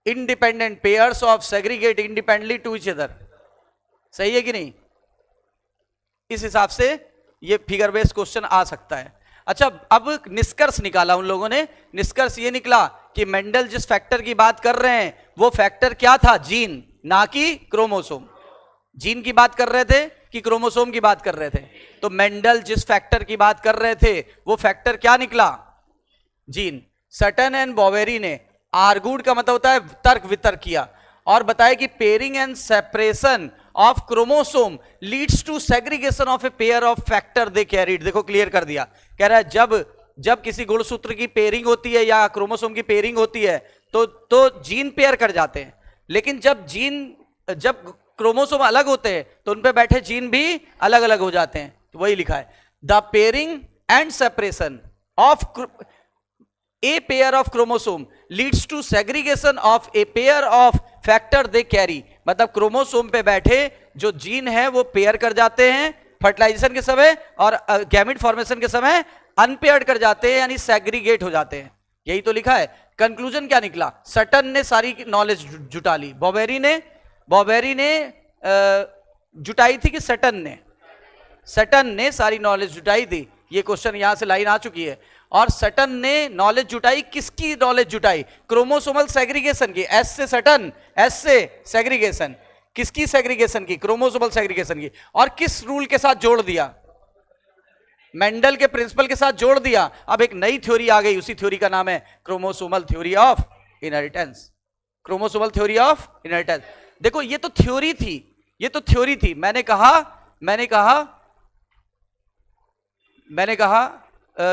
Speaker 1: independent pairs of segregate independently to each other. सही है कि नहीं? इस हिसाब से ये फिगर बेस्ड क्वेश्चन आ सकता है। अच्छा, अब निष्कर्ष निकाला उन लोगों ने। निष्कर्ष ये निकला कि मेंडल जिस फैक्टर की बात कर रहे हैं वो फैक्टर क्या था? जीन, ना कि क्रोमोसोम। जीन की बात कर रहे थे कि क्रोमोसोम की बात कर रहे थे? तो मेंडल जिस फैक्टर की बात कर रहे थे वो फैक्टर क्या निकला? जीन। सटन एंड बॉवेरी ने आर्गूड का मतलब होता है तर्क वितर्क किया और बताया कि pairing and separation of chromosome leads to segregation of a pair of factor they carried. देखो क्लियर कर दिया, कह रहा है जब किसी गुणसूत्र की पेयरिंग होती है या क्रोमोसोम की पेयरिंग होती है तो जीन पेयर कर जाते हैं, लेकिन जब क्रोमोसोम अलग होते हैं तो उन पे बैठे जीन भी अलग अलग हो जाते हैं। तो वही लिखा है, the pairing and separation of a pair of chromosome leads to segregation of a pair of factor they carry। मतलब क्रोमोसोम पे बैठे जो जीन है वो पेयर कर जाते हैं फर्टिलाइजेशन के समय, और गैमेट फॉर्मेशन के समय अनपेयर्ड कर जाते हैं, यानी सेग्रीगेट हो जाते हैं। यही तो लिखा है। कंक्लूजन क्या निकला? सटन ने सारी नॉलेज जुटा ली, बॉवेरी ने जुटाई थी कि सटन ने सारी नॉलेज जुटाई थी। ये क्वेश्चन यहां से लाइन आ चुकी है। और सटन ने नॉलेज जुटाई, किसकी नॉलेज जुटाई? क्रोमोसोमल सेग्रीगेशन की। एस से सटन, एस से सेग्रीगेशन। किसकी सेग्रीगेशन की? क्रोमोसोमल सेग्रीगेशन की। और किस रूल के साथ जोड़ दिया? मेंडल के प्रिंसिपल के साथ जोड़ दिया। अब एक नई थ्योरी आ गई, उसी थ्योरी का नाम है chromosomal theory of inheritance. Chromosomal theory of inheritance. देखो ये तो थ्योरी थी, मैंने कहा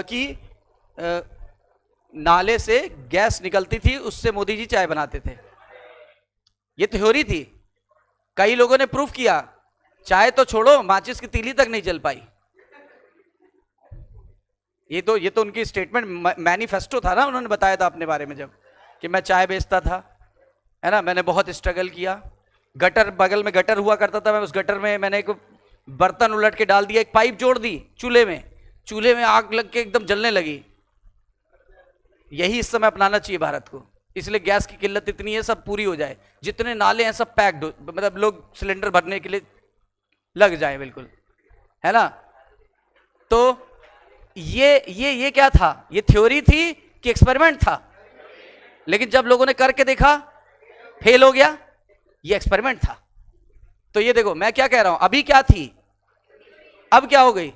Speaker 1: कि नाले से गैस निकलती थी, उससे मोदी जी चाय बनाते थे। ये थ्योरी थी। कई लोगों ने प्रूफ किया, चाय तो छोड़ो, माचिस की तीली तक नहीं जल पाई। ये तो उनकी स्टेटमेंट, मैनिफेस्टो था ना, उन्होंने बताया था अपने बारे में जब, कि मैं चाय बेचता था, है ना, मैंने बहुत स्ट्रगल किया। गटर, बगल में गटर हुआ करता था, मैं उस गटर में मैंने एक बर्तन उलट के डाल दिया, एक पाइप जोड़ दी चूल्हे में आग लग के एकदम जलने लगी। यही इस समय अपनाना चाहिए भारत को। इसलिए गैस की किल्लत इतनी है, सब पूरी हो जाए, जितने नाले हैं सब पैक्ड हो, मतलब लोग सिलेंडर भरने के लिए लग जाए, बिल्कुल, है ना। तो ये क्या था? ये थ्योरी थी कि एक्सपेरिमेंट था? लेकिन जब लोगों ने करके देखा फेल हो गया। ये एक्सपेरिमेंट था। तो ये देखो मैं क्या कह रहा हूं, अभी क्या थी, अब क्या हो गई?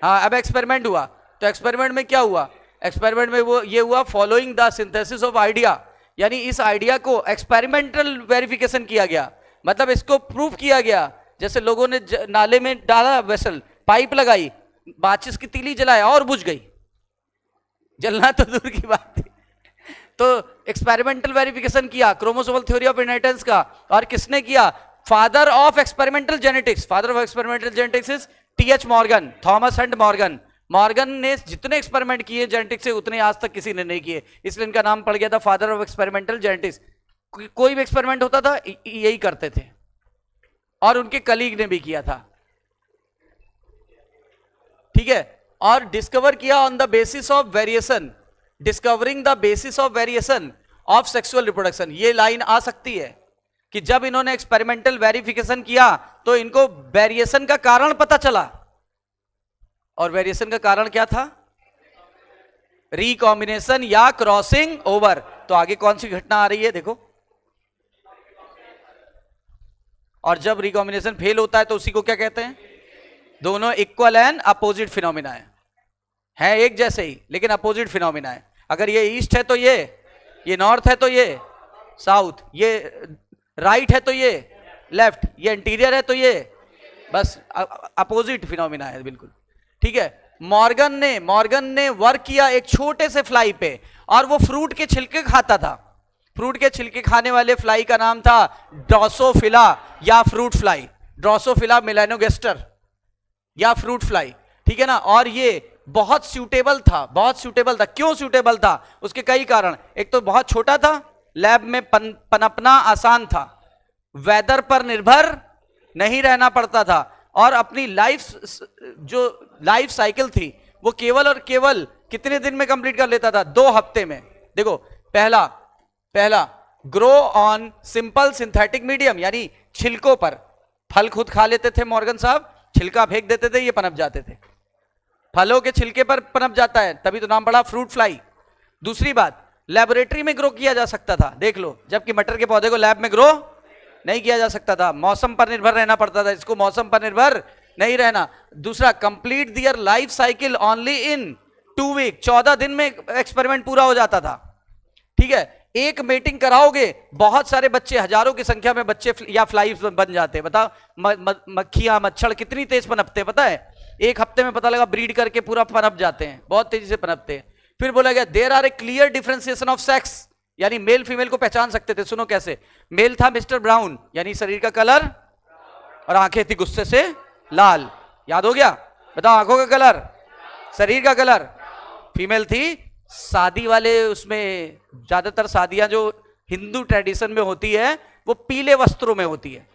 Speaker 1: हाँ, अब एक्सपेरिमेंट हुआ। तो एक्सपेरिमेंट में क्या हुआ? एक्सपेरिमेंट में ये हुआ, following the synthesis of idea, यानी इस आइडिया को एक्सपेरिमेंटल वेरिफिकेशन किया गया, मतलब इसको प्रूव किया गया। जैसे लोगों ने नाले में डाला वेसल, पाइप लगाई, माचिस की तीली जलाया और बुझ गई, जलना तो दूर की बात थी। तो एक्सपेरिमेंटल वेरिफिकेशन किया क्रोमोसोमल थ्योरी ऑफ इनहेरिटेंस का। और किसने किया? Father of experimental genetics is TH Morgan, Thomas Hunt Morgan ने जितने एक्सपेरिमेंट किए जेनेटिक्स से उतने आज तक किसी ने नहीं किए, इसलिए इनका नाम पड़ गया था फादर ऑफ एक्सपेरिमेंटल जेनेटिक्स। कोई भी एक्सपेरिमेंट होता था यही करते थे, और उनके कलीग ने भी किया था, ठीक है। और डिस्कवर किया on the basis of variation, discovering the basis of variation of sexual reproduction. ये लाइन आ सकती है कि जब इन्होंने एक्सपेरिमेंटल वेरिफिकेशन किया तो इनको वेरिएशन का कारण पता चला। और वेरिएशन का कारण क्या था? रिकॉम्बिनेशन या क्रॉसिंग ओवर। तो आगे कौन सी घटना आ रही है देखो, और जब रिकॉम्बिनेशन फेल होता है तो उसी को क्या कहते हैं? दोनों इक्वल एंड अपोजिट फिनोमिना है एक जैसे ही लेकिन अपोजिट फिनोमिना है। अगर ये ईस्ट है तो ये ये नॉर्थ है तो ये साउथ, ये राइट है तो ये लेफ्ट, ये इंटीरियर है तो ये, बस अपोजिट फिनोमिना है बिल्कुल। ठीक है, मॉर्गन ने वर्क किया एक छोटे से फ्लाई पे, और वो फ्रूट के छिलके खाता था। फ्रूट के छिलके खाने वाले फ्लाई का नाम था ड्रोसोफिला या फ्रूट फ्लाई, ड्रोसोफिला मेलानोगेस्टर या फ्रूट फ्लाई। ठीक है ना, और ये बहुत सूटेबल था, बहुत सूटेबल था। क्यों सूटेबल था? उसके कई कारण। एक तो बहुत छोटा था, लैब में पनपना आसान था, वेदर पर निर्भर नहीं रहना पड़ता था, और अपनी जो लाइफ साइकिल थी वो केवल और केवल कितने दिन में कंप्लीट कर लेता था? 2 हफ्ते में। देखो, पहला grow on simple synthetic medium, यानी छिलकों पर। फल खुद खा लेते थे मॉर्गन साहब, छिलका फेंक देते थे, ये पनप जाते थे। फलों के छिलके पर पनप जाता है, तभी तो नाम पड़ा फ्रूट फ्लाई। दूसरी बात, लेबोरेटरी में ग्रो किया जा सकता था, देख लो, जबकि मटर के पौधे को लैब में ग्रो नहीं किया जा सकता था, मौसम पर निर्भर रहना पड़ता था, इसको मौसम पर निर्भर नहीं रहना। दूसरा, complete their life cycle only in 2 week, 14 दिन में एक्सपेरिमेंट पूरा हो जाता था। ठीक है, एक मीटिंग कराओगे, बहुत सारे बच्चे, हजारों की संख्या में बच्चे या फ्लाइज बन जाते हैं। बताओ, मक्खियां मच्छर कितनी तेज पनपते हैं पता है? एक हफ्ते में पता लगा ब्रीड करके पूरा पनप जाते हैं, बहुत तेजी से पनपते हैं। फिर बोला गया there are a clear differentiation of sex, यानी मेल फीमेल को पहचान सकते थे। सुनो कैसे, मेल था मिस्टर ब्राउन, यानी शरीर का कलर, और आंखें थी गुस्से से लाल। याद हो गया? बताओ, आंखों का कलर, शरीर का कलर। फीमेल थी शादी वाले, उसमें ज्यादातर शादियां जो हिंदू ट्रेडिशन में होती है वो पीले वस्त्रों में होती है,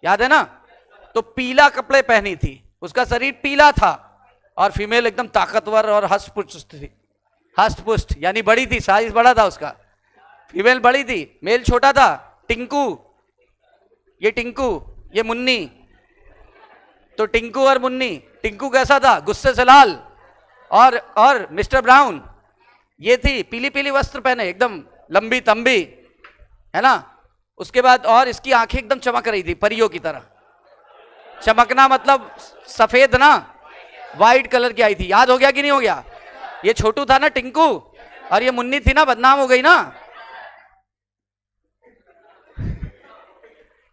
Speaker 1: याद है ना? तो पीला कपड़े पहनी थी, उसका शरीर पीला था, और फीमेल एकदम ताकतवर और हष्टपुष्ट थी। हष्टपुष्ट यानी बड़ी थी, साइज बड़ा था उसका। फीमेल बड़ी थी, मेल छोटा था। टिंकू, ये मुन्नी। तो टिंकू और मुन्नी, टिंकू कैसा था? गुस्से से लाल, और मिस्टर ब्राउन ये थी पीली पीली वस्त्र पहने, एकदम लंबी तंबी, है ना? उसके बाद और इसकी आंखें एकदम चमक रही थी परियों की तरह। चमकना मतलब सफेद ना, व्हाइट कलर की आई थी। याद हो गया कि नहीं हो गया? ये छोटू था ना टिंकू, और ये मुन्नी थी ना, बदनाम हो गई ना,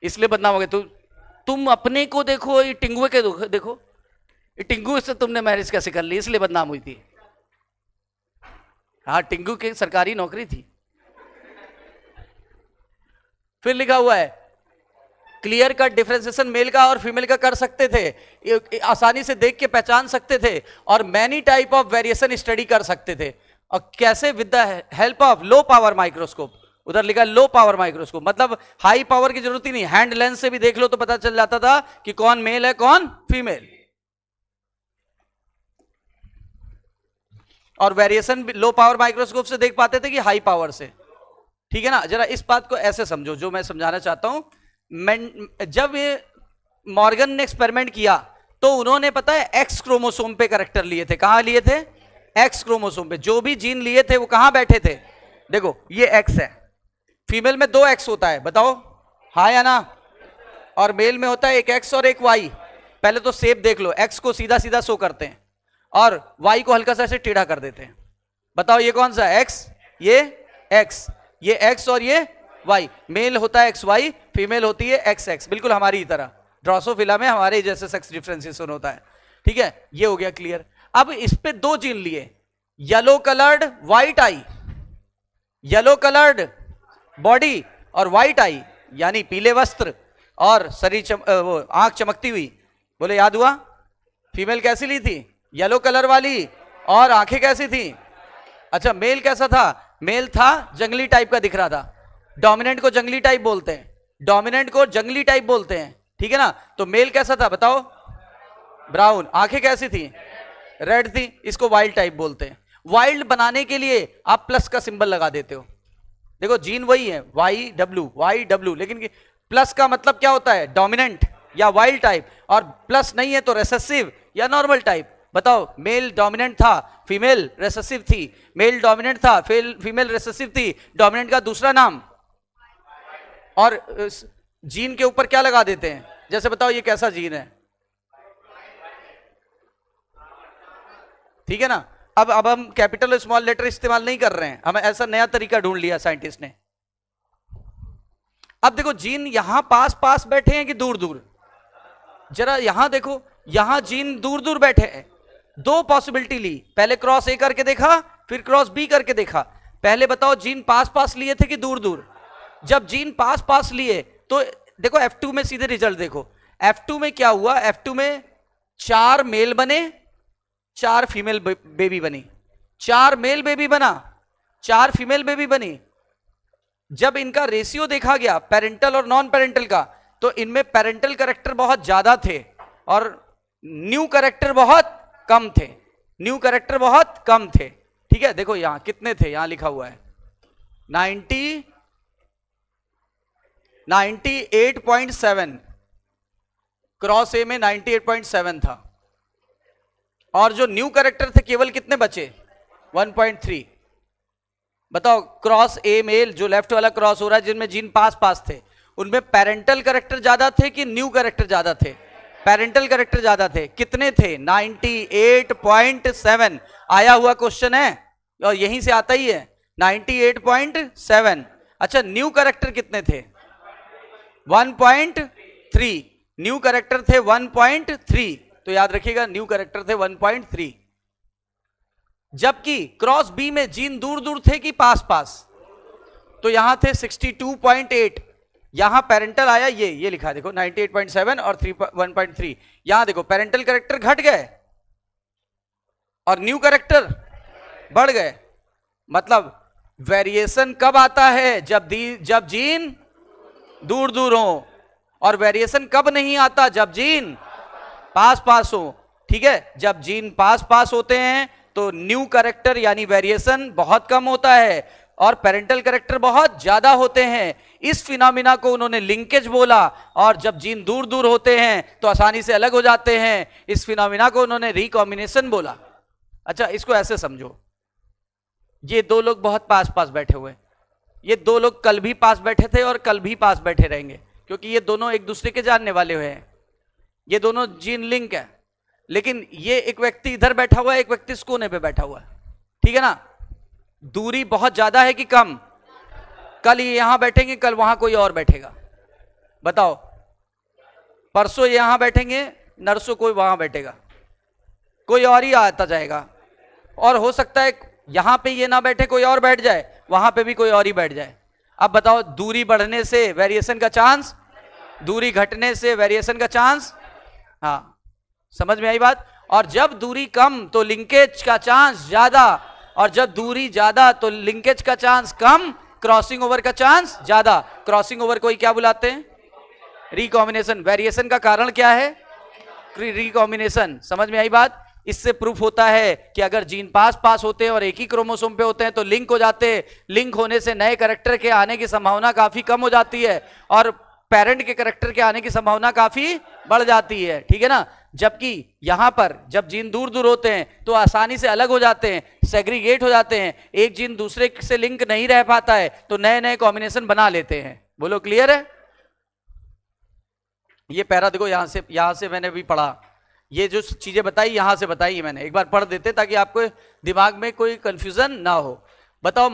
Speaker 1: इसलिए बदनाम हो गए। तुम अपने को देखो, ये टिंगुए के देखो, ये टिंगू से तुमने मैरिज कैसे कर ली, इसलिए बदनाम हुई थी। हाँ, टिंगू की सरकारी नौकरी थी। फिर लिखा हुआ है क्लियर कट डिफरेंशिएशन मेल का और फीमेल का कर सकते थे, आसानी से देख के पहचान सकते थे, और many type of variation study कर सकते थे। और कैसे? With the help of low power microscope. उधर लिखा लो पावर माइक्रोस्कोप, मतलब हाई पावर की जरूरत ही नहीं, हैंड लेंस से भी देख लो तो पता चल जाता था कि कौन मेल है कौन फीमेल। और वेरिएशन भी लो पावर माइक्रोस्कोप से देख पाते थे कि हाई पावर से। ठीक है ना? जरा इस बात को ऐसे समझो जो मैं समझाना चाहता हूं। जब ये मॉर्गन ने एक्सपेरिमेंट किया तो उन्होंने पता है एक्स क्रोमोसोम पे कैरेक्टर लिए थे। कहां लिए थे? एक्स क्रोमोसोम पे। जो भी जीन लिए थे वो कहां बैठे थे? देखो, ये एक्स है, फीमेल में 2 एक्स होता है, बताओ हाँ या ना? और मेल में होता है एक एक्स और एक वाई। पहले तो शेप देख लो, एक्स को सीधा सीधा शो करते हैं और वाई को हल्का सा ऐसे टेढ़ा कर देते हैं। बताओ ये कौन सा? एक्स, ये एक्स, ये एक्स और ये वाई। मेल होता है एक्स वाई, फीमेल होती है एक्स एक्स, बिल्कुल हमारी ही तरह। ड्रोसोफिला में हमारे जैसे सेक्स डिफरेंशिएशन होता है। ठीक है, ये हो गया क्लियर। अब इस पे 2 जीन लिए, येलो कलर्ड व्हाइट आई, येलो कलर्ड बॉडी और व्हाइट आई यानी पीले वस्त्र और शरीर वो आंख चमकती हुई। बोले याद हुआ? फीमेल कैसी ली थी? येलो कलर वाली, और आंखें कैसी थी? अच्छा, मेल कैसा था? मेल था जंगली टाइप का दिख रहा था। डोमिनेंट को जंगली टाइप बोलते हैं, डोमिनेंट को जंगली टाइप बोलते हैं। ठीक है ना? तो मेल कैसा था बताओ? ब्राउन। आंखें कैसी थी? रेड थी। इसको वाइल्ड टाइप बोलते हैं। वाइल्ड बनाने के लिए आप प्लस का सिंबल लगा देते हो। देखो जीन वही है, वाई डब्ल्यू, लेकिन प्लस का मतलब क्या होता है? डोमिनेंट या वाइल्ड टाइप, और प्लस नहीं है तो रेसेसिव या नॉर्मल टाइप। बताओ, मेल डोमिनेंट था, फीमेल रेसेसिव थी। मेल डोमिनेंट था, फीमेल रेसेसिव थी। डोमिनेंट का दूसरा नाम। और जीन के ऊपर क्या लगा देते हैं? जैसे बताओ ये कैसा जीन है? ठीक है ना? अब हम कैपिटल और स्मॉल लेटर इस्तेमाल नहीं कर रहे हैं, हमें ऐसा नया तरीका ढूंढ लिया साइंटिस्ट ने। अब देखो जीन यहां पास पास बैठे हैं कि दूर दूर, जरा यहां देखो, यहां जीन दूर दूर बैठे हैं। दो पॉसिबिलिटी ली, पहले क्रॉस ए करके देखा, फिर क्रॉस बी करके देखा। पहले बताओ जीन पास पास लिए थे कि दूर दूर? जब जीन पास पास लिए तो देखो F2 में सीधे रिजल्ट देखो। F2 में क्या हुआ, F2 में 4 मेल बने, 4 फीमेल बेबी बनी। 4 मेल बेबी बना, 4 फीमेल बेबी बनी। जब इनका रेशियो देखा गया पेरेंटल और नॉन पेरेंटल का, तो इनमें पेरेंटल कैरेक्टर बहुत ज्यादा थे और न्यू कैरेक्टर बहुत कम थे। न्यू कैरेक्टर बहुत कम थे। ठीक है, देखो यहां कितने थे, यहां लिखा हुआ है 98.7, क्रॉस ए में 98.7 था, और जो न्यू कैरेक्टर थे केवल कितने बचे, 1.3। बताओ क्रॉस ए मेल जो लेफ्ट वाला क्रॉस हो रहा है जिनमें जीन पास पास थे, उनमें पेरेंटल कैरेक्टर ज्यादा थे कि न्यू कैरेक्टर ज्यादा थे? पेरेंटल कैरेक्टर ज्यादा थे। कितने थे? 98.7 आया हुआ क्वेश्चन है और यहीं से आता ही है 98.7। अच्छा न्यू कैरेक्टर कितने थे? 1.3। न्यू कैरेक्टर थे 1.3, तो याद रखिएगा न्यू कैरेक्टर थे 1.3। जबकि क्रॉस बी में जीन दूर दूर थे कि पास पास? तो यहां थे 62.8। यहां पेरेंटल आया, ये लिखा है देखो 98.7 और 1.3। यहां देखो पेरेंटल कैरेक्टर घट गए और न्यू कैरेक्टर बढ़ गए। मतलब वेरिएशन कब आता है? जब जीन दूर दूर हो, और वेरिएशन कब नहीं आता? जब जीन पास पास हो। ठीक है, जब जीन पास पास होते हैं तो न्यू कैरेक्टर यानी वेरिएशन बहुत कम होता है और पेरेंटल कैरेक्टर बहुत ज्यादा होते हैं। इस फिनोमिना को उन्होंने लिंकेज बोला। और जब जीन दूर दूर होते हैं तो आसानी से अलग हो जाते हैं, इस फिनोमिना को उन्होंने रिकॉम्बिनेशन बोला। अच्छा इसको ऐसे समझो, ये दो लोग बहुत पास पास बैठे हुए, ये दो लोग कल भी पास बैठे थे और कल भी पास बैठे रहेंगे, क्योंकि ये दोनों एक दूसरे के जानने वाले हुए हैं, ये दोनों जीन लिंक है। लेकिन ये एक व्यक्ति इधर बैठा हुआ है, एक व्यक्ति इस कोने पे बैठा हुआ है। ठीक है ना, दूरी बहुत ज्यादा है कि कम? कल ये यहां बैठेंगे, कल वहां कोई और बैठेगा। बताओ, परसों ये यहां बैठेंगे, नरसों कोई वहां बैठेगा, कोई और ही आता जाएगा। और हो सकता है यहां पे ये ना बैठे, कोई और बैठ जाए, वहां पे भी कोई और ही बैठ जाए। अब बताओ दूरी बढ़ने से वेरिएशन का चांस, दूरी घटने से वेरिएशन का चांस। हाँ समझ में आई बात? और जब दूरी कम तो लिंकेज का चांस ज्यादा, और जब दूरी ज्यादा तो लिंकेज का चांस कम, क्रॉसिंग ओवर का चांस ज्यादा। क्रॉसिंग ओवर को क्या बुलाते हैं? रिकॉम्बिनेशन। वेरिएशन का कारण क्या है? रिकॉम्बिनेशन। समझ में आई बात? इससे प्रूफ होता है कि अगर जीन पास पास होते हैं और एक ही क्रोमोसोम पे होते हैं तो लिंक हो जाते हैं। लिंक होने से नए कैरेक्टर के आने की संभावना काफी कम हो जाती है और पेरेंट के कैरेक्टर के आने की संभावना काफी बढ़ जाती है। ठीक है ना, जबकि यहां पर जब जीन दूर दूर होते हैं तो आसानी से अलग हो जाते हैं, सेग्रीगेट हो जाते हैं, एक जीन दूसरे से लिंक नहीं रह पाता है तो नए नए कॉम्बिनेशन बना लेते हैं। बोलो क्लियर है? ये पैरा देखो, यहां से मैंने भी पढ़ा, ये जो चीजें बताई यहां से बताई मैंने, एक बार पढ़ देते ताकि आपको दिमाग में कोई कंफ्यूजन ना हो। बताओ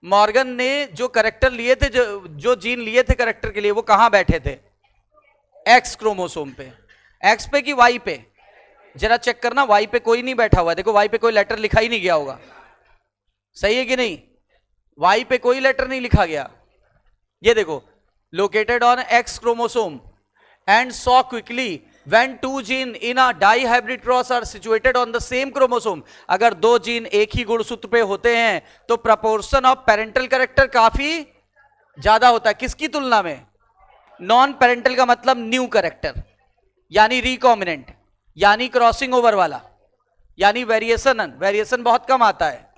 Speaker 1: मॉर्गन ने जो कैरेक्टर लिए थे, जो जीन लिए थे कैरेक्टर के लिए, वो कहां बैठे थे? एक्स क्रोमोसोम पे। एक्स पे कि वाई पे? जरा चेक करना, वाई पे कोई नहीं बैठा हुआ। देखो वाई पे कोई लेटर लिखा ही नहीं गया होगा, सही है कि नहीं? वाई पे कोई लेटर नहीं लिखा गया। ये देखो, located on x chromosome and saw quickly when two gene in a dihybrid cross are situated on the same chromosome। अगर दो जीन एक ही गुणसूत्र पे होते हैं तो प्रपोर्शन ऑफ पेरेंटल कैरेक्टर काफी ज्यादा होता है। किसकी तुलना में? नॉन पेरेंटल का मतलब न्यू कैरेक्टर, यानी रिकॉम्बिनेंट, यानी क्रॉसिंग ओवर वाला, यानी वेरिएशन बहुत कम आता है।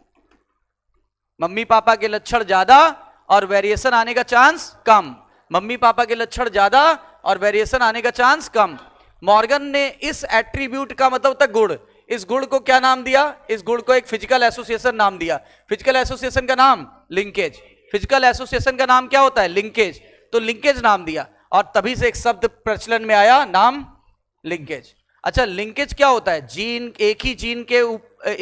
Speaker 1: मम्मी पापा के लक्षण ज्यादा और वेरिएशन आने का चांस कम। मम्मी पापा के लक्षण ज्यादा और वेरिएशन आने का चांस कम। मॉर्गन ने इस एट्रीब्यूट का मतलब होता है गुण, इस गुण को क्या नाम दिया? इस गुण को एक फिजिकल एसोसिएशन नाम दिया। फिजिकल एसोसिएशन का नाम लिंकेज। फिजिकल एसोसिएशन का नाम क्या होता है? लिंकेज। तो लिंकेज नाम दिया और तभी से एक शब्द प्रचलन में आया, नाम लिंकेज। अच्छा, लिंकेज क्या होता है? जीन, एक ही जीन के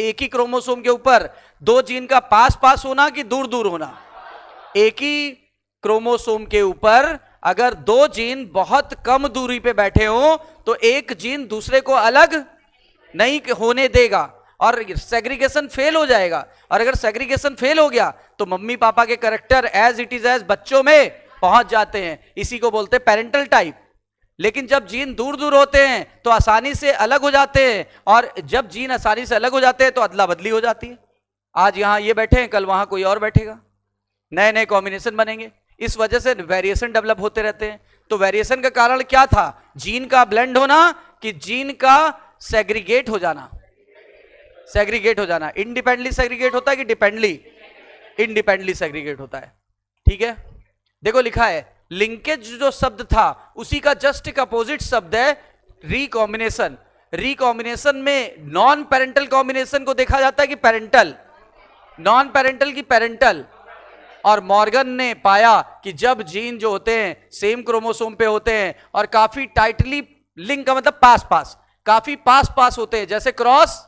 Speaker 1: एक ही क्रोमोसोम के ऊपर दो जीन का पास पास होना कि दूर दूर होना? एक ही क्रोमोसोम के ऊपर अगर दो जीन बहुत कम दूरी पे बैठे हो तो एक जीन दूसरे को अलग नहीं होने देगा और सेग्रीगेशन फेल हो जाएगा। और अगर सेग्रीगेशन फेल हो गया तो मम्मी पापा के character as it is as बच्चों में पहुंच जाते हैं। इसी को बोलते हैं पेरेंटल टाइप। लेकिन जब जीन दूर दूर होते हैं तो आसानी से अलग हो जाते हैं, और जब जीन आसानी से अलग हो जाते हैं तो अदला बदली हो जाती है। आज यहां ये बैठे हैं, कल वहां कोई और बैठेगा, नए नए कॉम्बिनेशन बनेंगे। इस वजह से वेरिएशन डेवलप होते रहते हैं। तो वेरिएशन का कारण क्या था? जीन का ब्लेंड होना कि जीन का सेग्रीगेट हो जाना? सेग्रीगेट हो जाना। इंडिपेंडेंटली सेग्रीगेट होता है कि डिपेंडेंटली? इंडिपेंडेंटली सेग्रीगेट होता है। ठीक है, देखो लिखा है लिंकेज जो शब्द था उसी का जस्ट एक अपोजिट शब्द है रिकॉम्बिनेशन। रिकॉम्बिनेशन में नॉन पेरेंटल कॉम्बिनेशन को देखा जाता है कि पेरेंटल? नॉन पेरेंटल की पेरेंटल। और मॉर्गन ने पाया कि जब जीन जो होते हैं सेम क्रोमोसोम पे होते हैं और काफी टाइटली लिंक का मतलब पास पास, काफी पास पास होते हैं जैसे क्रॉस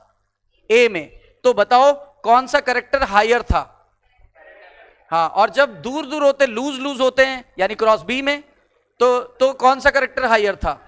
Speaker 1: ए में, तो बताओ कौन सा कैरेक्टर हायर था? हाँ, और जब दूर दूर होते लूज लूज होते हैं यानी क्रॉस बी में, तो कौन सा कैरेक्टर हायर था?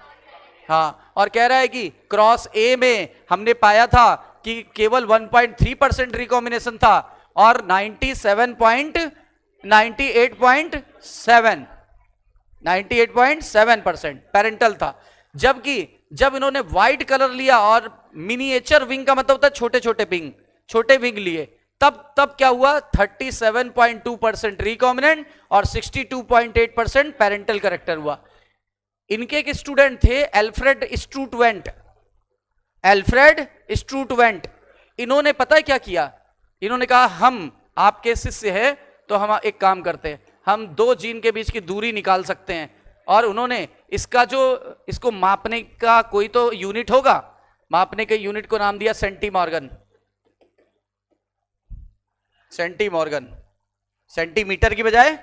Speaker 1: हाँ, और कह रहा है कि क्रॉस ए में हमने पाया था कि केवल 1.3% रिकॉम्बिनेशन था और 98.7% पेरेंटल था। जबकि जब इन्होंने व्हाइट कलर लिया और मिनिएचर विंग का मतलब होता है छोटे छोटे विंग, छोटे विंग लिए, तब क्या हुआ? 37.2% रिकॉम्बिनेंट और 62.8% पेरेंटल कैरेक्टर हुआ। इनके एक स्टूडेंट थे एल्फ्रेड स्टूटवेंट। एल्फ्रेड स्टूटवेंट, इन्होंने पता है क्या किया? इन्होंने कहा हम आपके शिष्य हैं तो हम एक काम करते हैं, हम दो जीन के बीच की दूरी निकाल सकते हैं। और उन्होंने इसको मापने का कोई तो यूनिट होगा, मापने के यूनिट को नाम दिया सेंटीमॉर्गन। सेंटीमॉर्गन, सेंटीमीटर की बजाय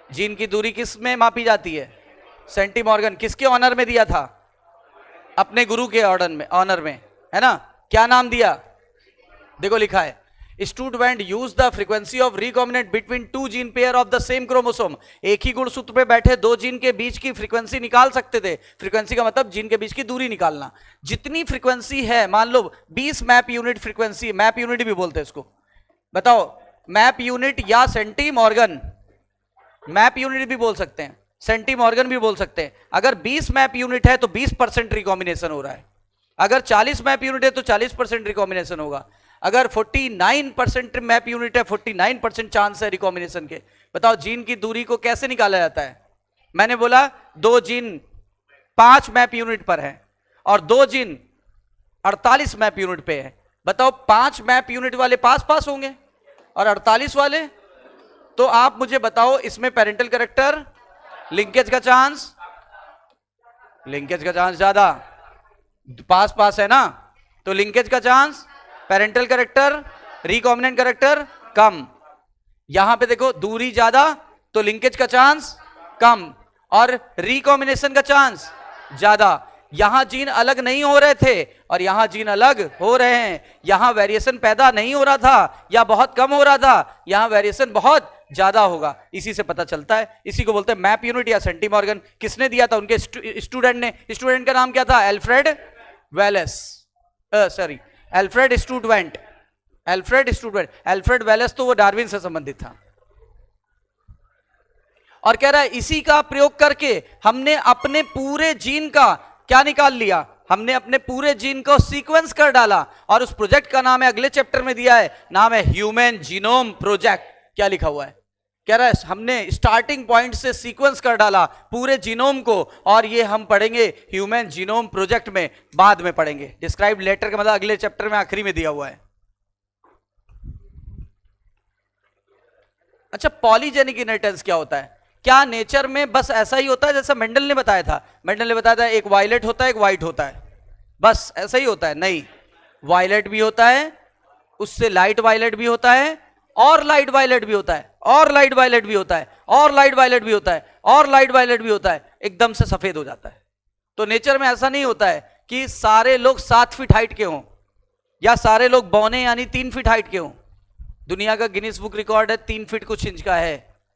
Speaker 1: जीन की दूरी किस में मापी जाती है? सेंटीमॉर्गन। किसके ऑनर में दिया था? अपने गुरु के ऑनर में, है ना? क्या नाम दिया? देखो लिखा है Sturtevant use the frequency of recombinant between two gene pair of the same chromosome. एक ही गुणसूत्र पे बैठे दो जीन के बीच की फ्रीक्वेंसी निकाल सकते थे। फ्रीक्वेंसी का मतलब जीन के बीच की दूरी निकालना। जितनी फ्रीक्वेंसी है, मान लो 20 map unit frequency, map unit भी बोलते हैं इसको, बताओ मैप यूनिट या सेंटीमॉर्गन, मैप यूनिट भी बोल सकते हैं, सेंटीमॉर्गन भी बोल सकते हैं। अगर 20 मैप यूनिट है तो 20% रिकॉम्बिनेशन हो रहा है। अगर 40 मैप यूनिट है तो 40% रिकॉम्बिनेशन होगा। अगर 49% मैप यूनिट है, 49% चांस है रिकॉम्बिनेशन के। बताओ जीन की दूरी को कैसे निकाला जाता है? मैंने बोला दो जीन 5 मैप यूनिट पर है और दो जीन 48 मैप यूनिट पे है। बताओ 5 मैप यूनिट वाले पास पास होंगे और 48 वाले, तो आप मुझे बताओ इसमें पेरेंटल कैरेक्टर, लिंकेज का चांस, लिंकेज का चांस ज्यादा, पास पास है ना, तो लिंकेज का chance, parental character, recombinant character कम। यहां पे देखो दूरी ज्यादा तो लिंकेज का चांस कम और रिकॉम्बिनेशन का चांस ज्यादा। यहां जीन अलग नहीं हो रहे थे और यहां जीन अलग हो रहे हैं। यहां वेरिएशन पैदा नहीं हो रहा था या बहुत कम हो रहा था, यहां वेरिएशन बहुत ज्यादा होगा। इसी से पता चलता है, इसी को बोलते हैं मैप यूनिट या सेंटीमॉर्गन। किसने दिया था? उनके स्टूडेंट ने। स्टूडेंट का नाम क्या था? Alfred Wallace, sorry Alfred Sturtevant. Alfred Sturtevant, Alfred Wallace तो वो डार्विन से संबंधित था। और कह रहा है इसी का प्रयोग करके हमने अपने पूरे जीन का क्या निकाल लिया? हमने अपने पूरे जीन को सीक्वेंस कर डाला और उस प्रोजेक्ट का नाम है, अगले चैप्टर में दिया है, नाम है ह्यूमन जीनोम प्रोजेक्ट। क्या लिखा हुआ है? कह रहा है हमने स्टार्टिंग पॉइंट से सीक्वेंस कर डाला पूरे जीनोम को, और ये हम पढ़ेंगे ह्यूमन जीनोम प्रोजेक्ट में, बाद में पढ़ेंगे। डिस्क्राइब लेटर का मतलब अगले चैप्टर में आखिरी में दिया हुआ है। अच्छा, पॉलीजेनिक इनहेरिटेंस क्या होता है? क्या नेचर में बस ऐसा ही होता है जैसा मेंडल ने बताया था? मेंडल ने बताया था एक वायलेट होता है एक व्हाइट होता है, बस ऐसा ही होता है? नहीं, वायलेट भी होता है, उससे लाइट वायलेट भी होता है, और लाइट वायलेट भी होता है, और लाइट वायलेट भी होता है, और लाइट वायलेट भी होता है, और लाइट वायलेट भी होता है, एकदम से सफेद हो जाता है। तो नेचर में ऐसा नहीं होता है कि सारे लोग 7 फीट हाइट के हों या सारे लोग बौने यानी 3 फीट हाइट के हों। दुनिया का गिनीज बुक रिकॉर्ड है 3 फीट कुछ इंच का है,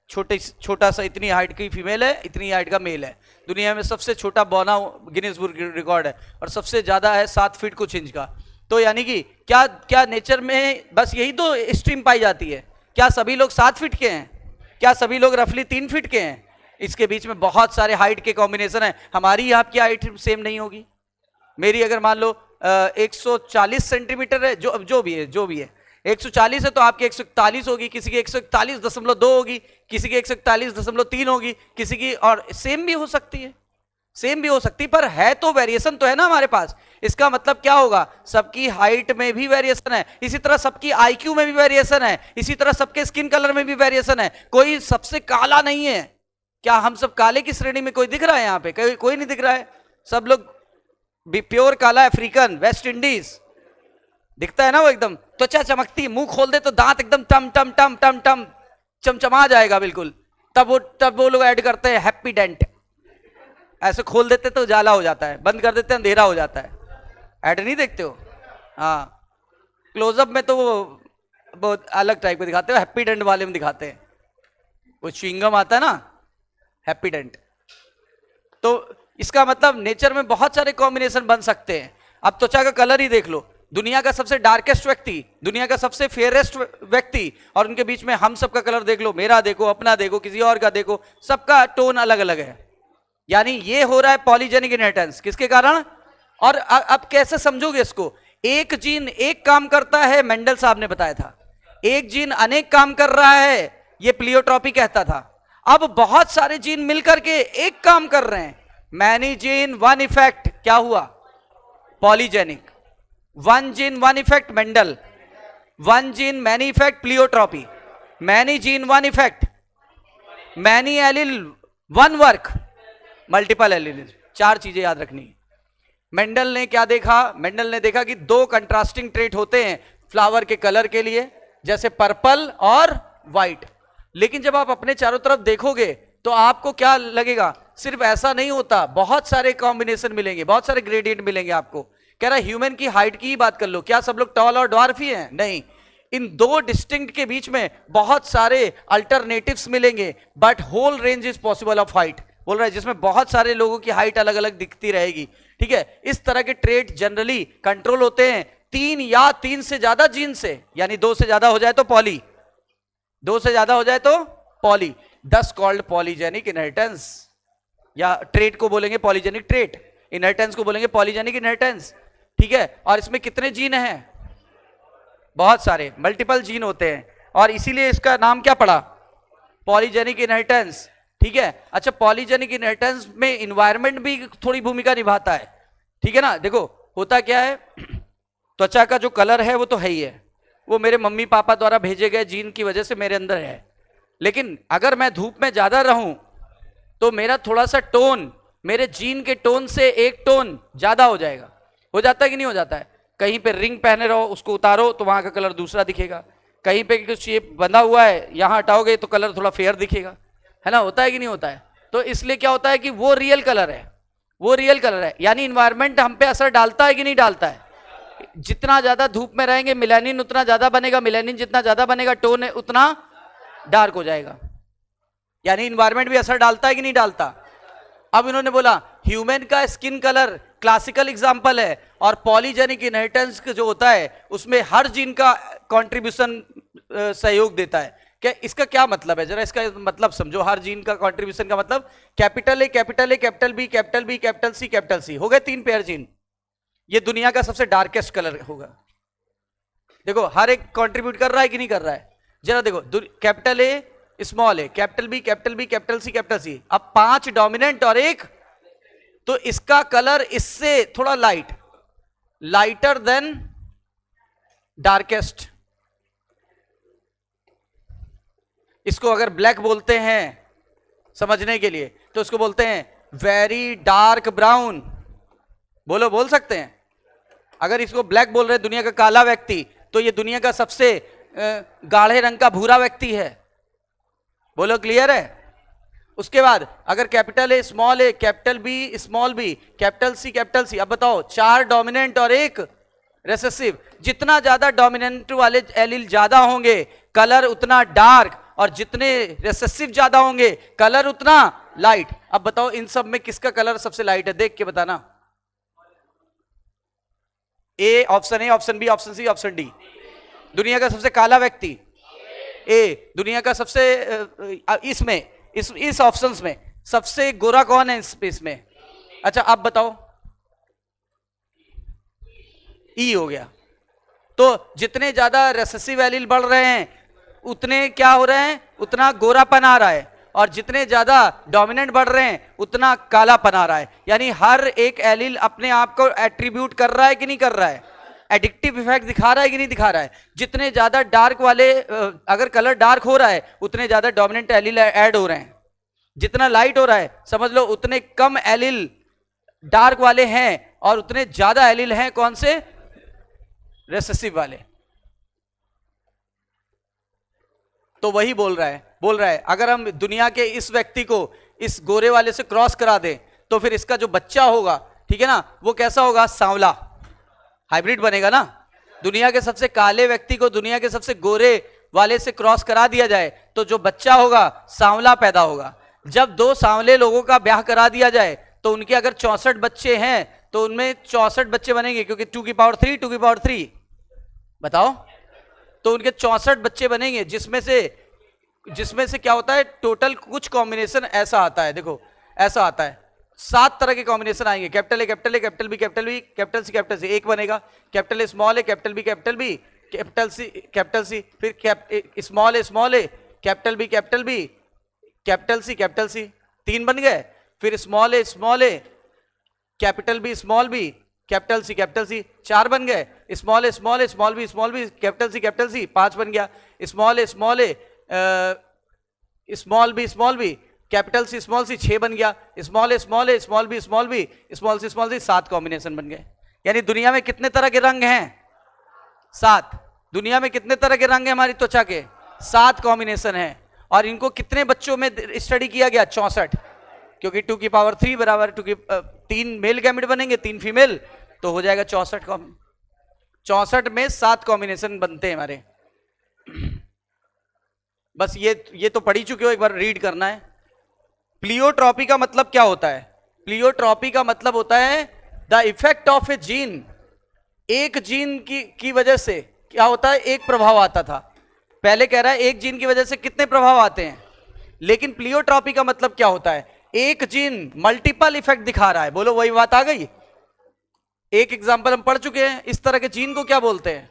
Speaker 1: छोटा सा, इतनी हाइट की फीमेल है, इतनी हाइट का मेल है। दुनिया में सबसे छोटा बौना गिनीज बुक रिकॉर्ड है और सबसे ज्यादा है 7 फीट कुछ इंच का। तो यानी कि क्या क्या नेचर में बस यही तो स्ट्रीम पाई जाती है? क्या सभी लोग 7 फीट के हैं? क्या सभी लोग रफली 3 फीट के हैं? इसके बीच में बहुत सारे हाइट के कॉम्बिनेशन है। हमारी आपकी हाइट सेम नहीं होगी। मेरी अगर मान लो 140 सेंटीमीटर है, जो भी है 140 है, तो आपकी 141 होगी, किसी की 141.2 होगी, किसी की 141.3 होगी, किसी की, और सेम भी हो सकती है, पर है तो वेरिएशन तो है ना हमारे पास। इसका मतलब क्या होगा? सबकी हाइट में भी वेरिएशन है, इसी तरह सबकी आईक्यू में भी वेरिएशन है, इसी तरह सबके स्किन कलर में भी वेरिएशन है। कोई सबसे काला नहीं है। क्या हम सब काले की श्रेणी में कोई दिख रहा है यहाँ पे? कोई नहीं दिख रहा है। सब लोग प्योर काला, अफ्रीकन, वेस्ट इंडीज दिखता है ना वो, एकदम त्वचा चमकती, मुंह खोल दे तो दांत एकदम टम टम टम टम टम चमचमा जाएगा बिल्कुल। तब वो लोग ऐड करते हैं हैप्पी डेंट। ऐसे खोल देते तो उजाला हो जाता है, बंद कर देते हैं अंधेरा हो जाता है। ऐड नहीं देखते हो? हाँ, क्लोजअप में तो वो बहुत अलग टाइप के दिखाते हो, हैप्पी डेंट वाले में दिखाते हैं। वो च्युइंगम आता है ना, हैप्पी डेंट। तो इसका मतलब नेचर में बहुत सारे कॉम्बिनेशन बन सकते हैं। अब त्वचा का कलर ही देख लो, दुनिया का सबसे डार्केस्ट व्यक्ति, दुनिया का सबसे फेयरेस्ट व्यक्ति, और उनके बीच में हम सबका कलर देख लो, मेरा देखो, अपना देखो, किसी और का देखो, सबका टोन अलग अलग है। यानी ये हो रहा है पॉलीजेनिक इनहेरिटेंस। किसके कारण? और अब कैसे समझोगे इसको? एक जीन एक काम करता है, मेंडल साहब ने बताया था, एक जीन अनेक काम कर रहा है, ये प्लियोट्रॉपी कहता था। अब बहुत सारे जीन मिलकर के एक काम कर रहे हैं, मैनी जीन वन इफेक्ट, क्या हुआ? Polygenic. One gene one effect Mendel, one gene many effect pleiotropy, many gene one effect, many allele one work, multiple allele. 4 चीजें याद रखनी। मेंडल ने क्या देखा? मेंडल ने देखा कि 2 कंट्रास्टिंग ट्रेट होते हैं फ्लावर के कलर के लिए, जैसे पर्पल और व्हाइट। लेकिन जब आप अपने चारों तरफ देखोगे तो आपको क्या लगेगा? सिर्फ ऐसा नहीं होता, बहुत सारे कॉम्बिनेशन मिलेंगे, बहुत सारे ग्रेडियंट मिलेंगे आपको। कह रहा ह्यूमन की हाइट की ही बात कर लो, क्या सब लोग टॉल और ड्वार्फ ही हैं? नहीं, इन 2 डिस्टिंक्ट के बीच में बहुत सारे अल्टरनेटिव्स मिलेंगे, but whole range is possible of height, बोल रहा है, जिसमें बहुत सारे लोगों की हाइट अलग अलग दिखती रहेगी। ठीक है, इस तरह के ट्रेट जनरली कंट्रोल होते हैं 3 या 3 से ज्यादा जीन से, यानी 2 से ज्यादा हो जाए तो पॉली, 2 से ज्यादा हो जाए तो पॉली, दस कॉल्ड पॉलीजेनिक इनहेरिटेंस। या ट्रेट को बोलेंगे पॉलीजेनिक ट्रेट, इनहेरिटेंस को बोलेंगे पॉलीजेनिक इनहेरिटेंस। ठीक है, और इसमें कितने जीन हैं? बहुत सारे, मल्टीपल जीन होते हैं, और इसीलिए इसका नाम क्या पड़ा? Polygenic inheritance. ठीक है, अच्छा, पॉलीजेनिक इनहेरिटेंस में इन्वायरमेंट भी थोड़ी भूमिका निभाता है। ठीक है ना, देखो होता क्या है, त्वचा का जो कलर है वो तो है ही है, वो मेरे मम्मी पापा द्वारा भेजे गए जीन की वजह से मेरे अंदर है। लेकिन अगर मैं धूप में ज्यादा रहूं तो मेरा थोड़ा सा टोन मेरे जीन के टोन से 1 टोन ज्यादा हो जाएगा। हो जाता है कि नहीं हो जाता है? कहीं पे रिंग पहने रहो, उसको उतारो तो वहां का कलर दूसरा दिखेगा, कहीं पे कुछ ये बंधा हुआ है, यहां हटाओगे तो कलर थोड़ा फेयर दिखेगा, है ना? होता है कि नहीं होता है? तो इसलिए क्या होता है कि वो रियल कलर है, वो रियल कलर है। यानी इन्वायरमेंट हम पे असर डालता है कि नहीं डालता है? जितना ज्यादा धूप में रहेंगे मिलेनिन उतना ज्यादा बनेगा, मिलेनिन जितना ज्यादा बनेगा टोन उतना डार्क हो जाएगा। यानी इन्वायरमेंट भी असर डालता है कि नहीं डालता? अब इन्होंने बोला ह्यूमन का स्किन कलर क्लासिकल एग्जांपल है, और पॉलीजेनिक इनहेरिटेंस जो होता है उसमें हर जीन का कंट्रीब्यूशन सहयोग देता है। क्या इसका क्या मतलब है? जरा इसका मतलब समझो। हर जीन का कंट्रीब्यूशन का मतलब capital A, capital A, capital B, capital B, capital C, capital C, हो गए 3 पेयर जीन। ये दुनिया का सबसे डार्केस्ट कलर होगा। देखो हर एक कंट्रीब्यूट कर रहा है कि नहीं कर रहा है? जरा देखो, capital A, small A, capital B, capital B, capital C, capital C. अब 5 डोमिनेंट और 1, तो इसका कलर इससे थोड़ा लाइटर देन डार्केस्ट। इसको अगर ब्लैक बोलते हैं समझने के लिए तो इसको बोलते हैं वेरी डार्क ब्राउन। बोलो, बोल सकते हैं? अगर इसको ब्लैक बोल रहे दुनिया का काला व्यक्ति, तो ये दुनिया का सबसे गाढ़े रंग का भूरा व्यक्ति है। बोलो, क्लियर है? उसके बाद अगर capital A, capital B, small B, capital C, अब बताओ 4 डोमिनेंट और 1 रेसेसिव। जितना ज्यादा डोमिनेंट वाले एलील ज्यादा होंगे कलर उतना डार्क, और जितने रेसेसिव ज्यादा होंगे कलर उतना लाइट। अब बताओ इन सब में किसका कलर सबसे लाइट है, देख के बताना। A, option B, option C, option D. दुनिया का सबसे काला व्यक्ति ए, दुनिया का सबसे इसमें इस ऑप्शंस में सबसे गोरा कौन है इस में? अच्छा अब बताओ, ई हो गया। तो जितने ज्यादा रेसेसिव एलील बढ़ रहे हैं उतने क्या हो रहे हैं, उतना गोरापन आ रहा है, और जितने ज्यादा डोमिनेंट बढ़ रहे हैं उतना कालापन आ रहा है। यानी हर एक एलील अपने आप को एट्रीब्यूट कर रहा है कि नहीं कर रहा है, एडिक्टिव इफेक्ट दिखा रहा है कि नहीं दिखा रहा है। जितने ज्यादा डार्क वाले, अगर कलर डार्क हो रहा है उतने ज्यादा डोमिनेंट एलील ऐड हो रहे हैं। जितना लाइट हो रहा है समझ लो उतने कम एलील डार्क वाले हैं, और उतने ज्यादा एलील हैं कौन से, रेसेसिव वाले। तो वही बोल रहा है अगर हम दुनिया के इस व्यक्ति को इस गोरे वाले से क्रॉस करा दें तो फिर इसका जो बच्चा होगा, ठीक है ना, वो कैसा होगा, सांवला, हाइब्रिड बनेगा ना। दुनिया के सबसे काले व्यक्ति को दुनिया के सबसे गोरे वाले से क्रॉस करा दिया जाए तो जो बच्चा होगा सांवला पैदा होगा। जब 2 सांवले लोगों का ब्याह करा दिया जाए तो उनके अगर 64 बच्चे हैं तो उनमें 64 बच्चे बनेंगे, क्योंकि 2 की पावर 3 बताओ, तो उनके 64 बच्चे बनेंगे, जिसमें से क्या होता है, टोटल कुछ कॉम्बिनेशन ऐसा आता है, देखो ऐसा आता है 7 तरह के कॉम्बिनेशन आएंगे। Capital A, capital A, capital B, capital B, capital C, एक बनेगा। Capital A, small A, capital B, capital B, capital C, फिर small A, capital B, capital C, 3 बन गए। फिर small A, capital B, small B, capital C, 4 बन गए। Small A, small B, capital C, 5 बन गया। Small A, small B, capital C, 6 बन गया। Small A, small B, 7 combination बन गए। यानी दुनिया में कितने तरह के रंग हैं, 7। दुनिया में कितने तरह के रंग हैं हमारी त्वचा के, 7 कॉम्बिनेशन हैं। और इनको कितने बच्चों में स्टडी किया गया, 64, क्योंकि 2 की पावर 3 बराबर 3 मेल गैमेट बनेंगे, 3 फीमेल, तो हो जाएगा 64 में 7 कॉम्बिनेशन बनते हैं हमारे। बस ये तो पढ़ ही चुके हो, एक बार रीड करना है। प्लियोट्रॉपी का मतलब क्या होता है? प्लियोट्रॉपी का मतलब होता है the effect of A gene. एक जीन की वजह से क्या होता है, एक प्रभाव आता था। पहले कह रहा है एक जीन की वजह से कितने प्रभाव आते हैं, लेकिन प्लियोट्रॉपी का मतलब क्या होता है, एक जीन मल्टीपल इफेक्ट दिखा रहा है। बोलो वही बात आ गई। एक एग्जांपल हम पढ़ चुके हैं, इस तरह के जीन को क्या बोलते हैं।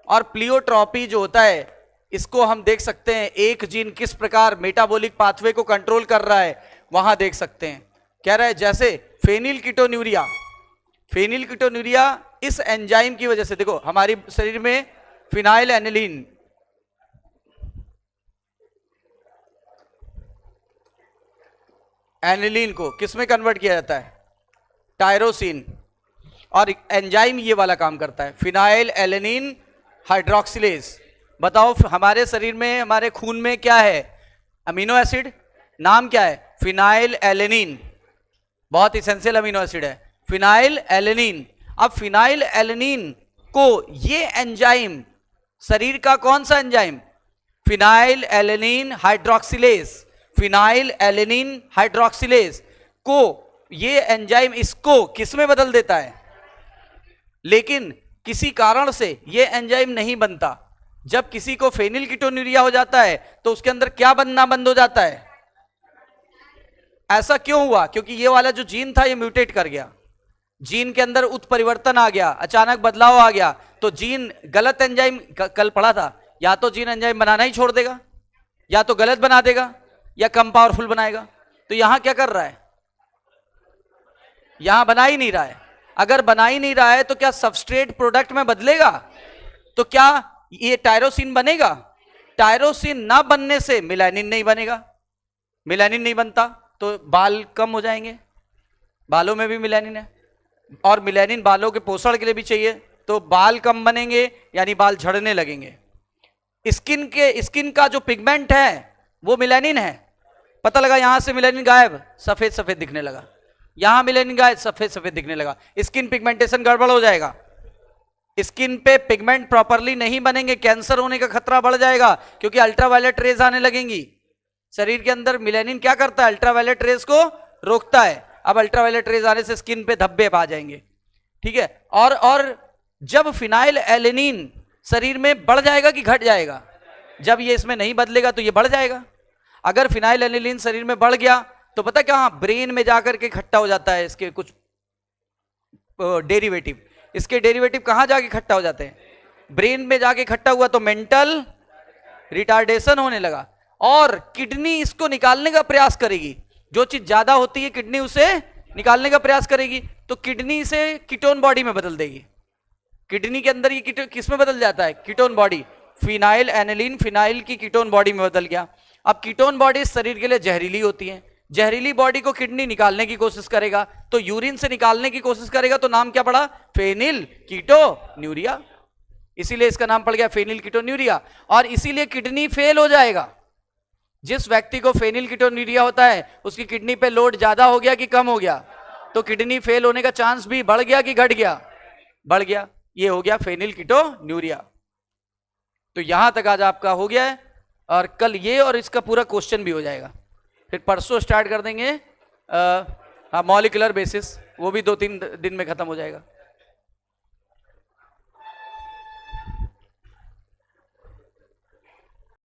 Speaker 1: और प्लियोट्रॉपी जो होता है इसको हम देख सकते हैं, एक जीन किस प्रकार मेटाबॉलिक पाथवे को कंट्रोल कर रहा है वहां देख सकते हैं। कह रहा है जैसे फेनिलकीटोन्यूरिया इस एंजाइम की वजह से, देखो हमारी शरीर में फिनाइल एनिलीन को किस में कन्वर्ट किया जाता है, टायरोसिन। और एंजाइम ये वाला काम करता है, फिनाइल एलेनिन हाइड्रोक्सिलेज। बताओ हमारे शरीर में, हमारे खून में क्या है, अमीनो एसिड, नाम क्या है, फिनाइल एलेनिन। बहुत इसेंशियल अमीनो एसिड है फिनाइल एलेनिन। अब फिनाइल एलेनिन को ये एंजाइम, शरीर का कौन सा एंजाइम, फिनाइल एलेनिन हाइड्रोक्सिलेज को ये एंजाइम इसको किस में बदल देता है। लेकिन किसी कारण से ये एंजाइम नहीं बनता। जब किसी को फेनिलकीटोन्यूरिया हो जाता है तो उसके अंदर क्या बनना बंद हो जाता है। ऐसा क्यों हुआ, क्योंकि ये वाला जो जीन था ये म्यूटेट कर गया, जीन के अंदर उत्परिवर्तन आ गया, अचानक बदलाव आ गया। तो जीन गलत एंजाइम, कल पढ़ा था, या तो जीन एंजाइम बनाना ही छोड़ देगा, या तो गलत बना देगा, या कम पावरफुल बनाएगा। तो यहां क्या कर रहा है, यहां बना ही नहीं रहा है। अगर बना ही नहीं रहा है तो क्या सबस्ट्रेट प्रोडक्ट में बदलेगा, तो क्या ये टायरोसिन बनेगा। टायरोसिन ना बनने से मिलानिन नहीं बनेगा, मिलानिन नहीं बनता तो बाल कम हो जाएंगे। बालों में भी मिलानिन है, और मिलानिन बालों के पोषण के लिए भी चाहिए, तो बाल कम बनेंगे, यानी बाल झड़ने लगेंगे। स्किन का जो पिगमेंट है वो मिलानिन है, पता लगा यहां से मिलेनिन गायब, सफेद सफेद दिखने लगा, यहां मिलेनिन गायब, सफेद सफेद दिखने लगा, स्किन पिगमेंटेशन गड़बड़ हो जाएगा, स्किन पे पिगमेंट प्रॉपरली नहीं बनेंगे, कैंसर होने का खतरा बढ़ जाएगा, क्योंकि अल्ट्रावायलेट रेज आने लगेंगी। शरीर के अंदर मिलेनिन क्या करता है, अल्ट्रावायलेट रेज को रोकता है। अब अल्ट्रावायलेट रेज आने से स्किन पे धब्बे आ जाएंगे, ठीक है। और जब फिनाइल एलेनिन शरीर में बढ़ जाएगा कि घट जाएगा, जब ये इसमें नहीं बदलेगा तो ये बढ़ जाएगा। अगर फिनाइल एलेनिन शरीर में बढ़ गया तो पता क्या, ब्रेन में जाकर के इकट्ठा हो जाता है, इसके कुछ डेरिवेटिव, इसके डेरिवेटिव कहां जाके इकट्ठा हो जाते हैं, ब्रेन में जाके इकट्ठा हुआ तो मेंटल रिटार्डेशन होने लगा, और किडनी इसको निकालने का प्रयास करेगी, जो चीज ज्यादा होती है किडनी उसे निकालने का प्रयास करेगी, तो किडनी से कीटोन बॉडी में बदल देगी। किडनी के अंदर ये किस में बदल जाता है, ketone body, phenyl aniline phenyl की कीटोन बॉडी में बदल गया। अब कीटोन बॉडी शरीर के लिए जहरीली होती है, जहरीली बॉडी को किडनी निकालने की कोशिश करेगा, तो यूरिन से निकालने की कोशिश करेगा, तो नाम क्या पड़ा, फेनिल कीटोन्यूरिया, इसीलिए इसका नाम पड़ गया फेनिल कीटोन्यूरिया। और इसीलिए किडनी फेल हो जाएगा। जिस व्यक्ति को फेनिल कीटोन्यूरिया होता है उसकी किडनी पे लोड ज्यादा हो गया कि कम हो गया, तो किडनी फेल होने का चांस भी बढ़ गया कि घट गया, बढ़ गया। ये हो गया फेनिल कीटोन्यूरिया। तो यहां तक आज आपका हो गया है, और कल ये और इसका पूरा क्वेश्चन भी हो जाएगा। फिर परसों स्टार्ट कर देंगे मॉलिक्यूलर बेसिस, वो भी 2-3 दिन में खत्म हो जाएगा।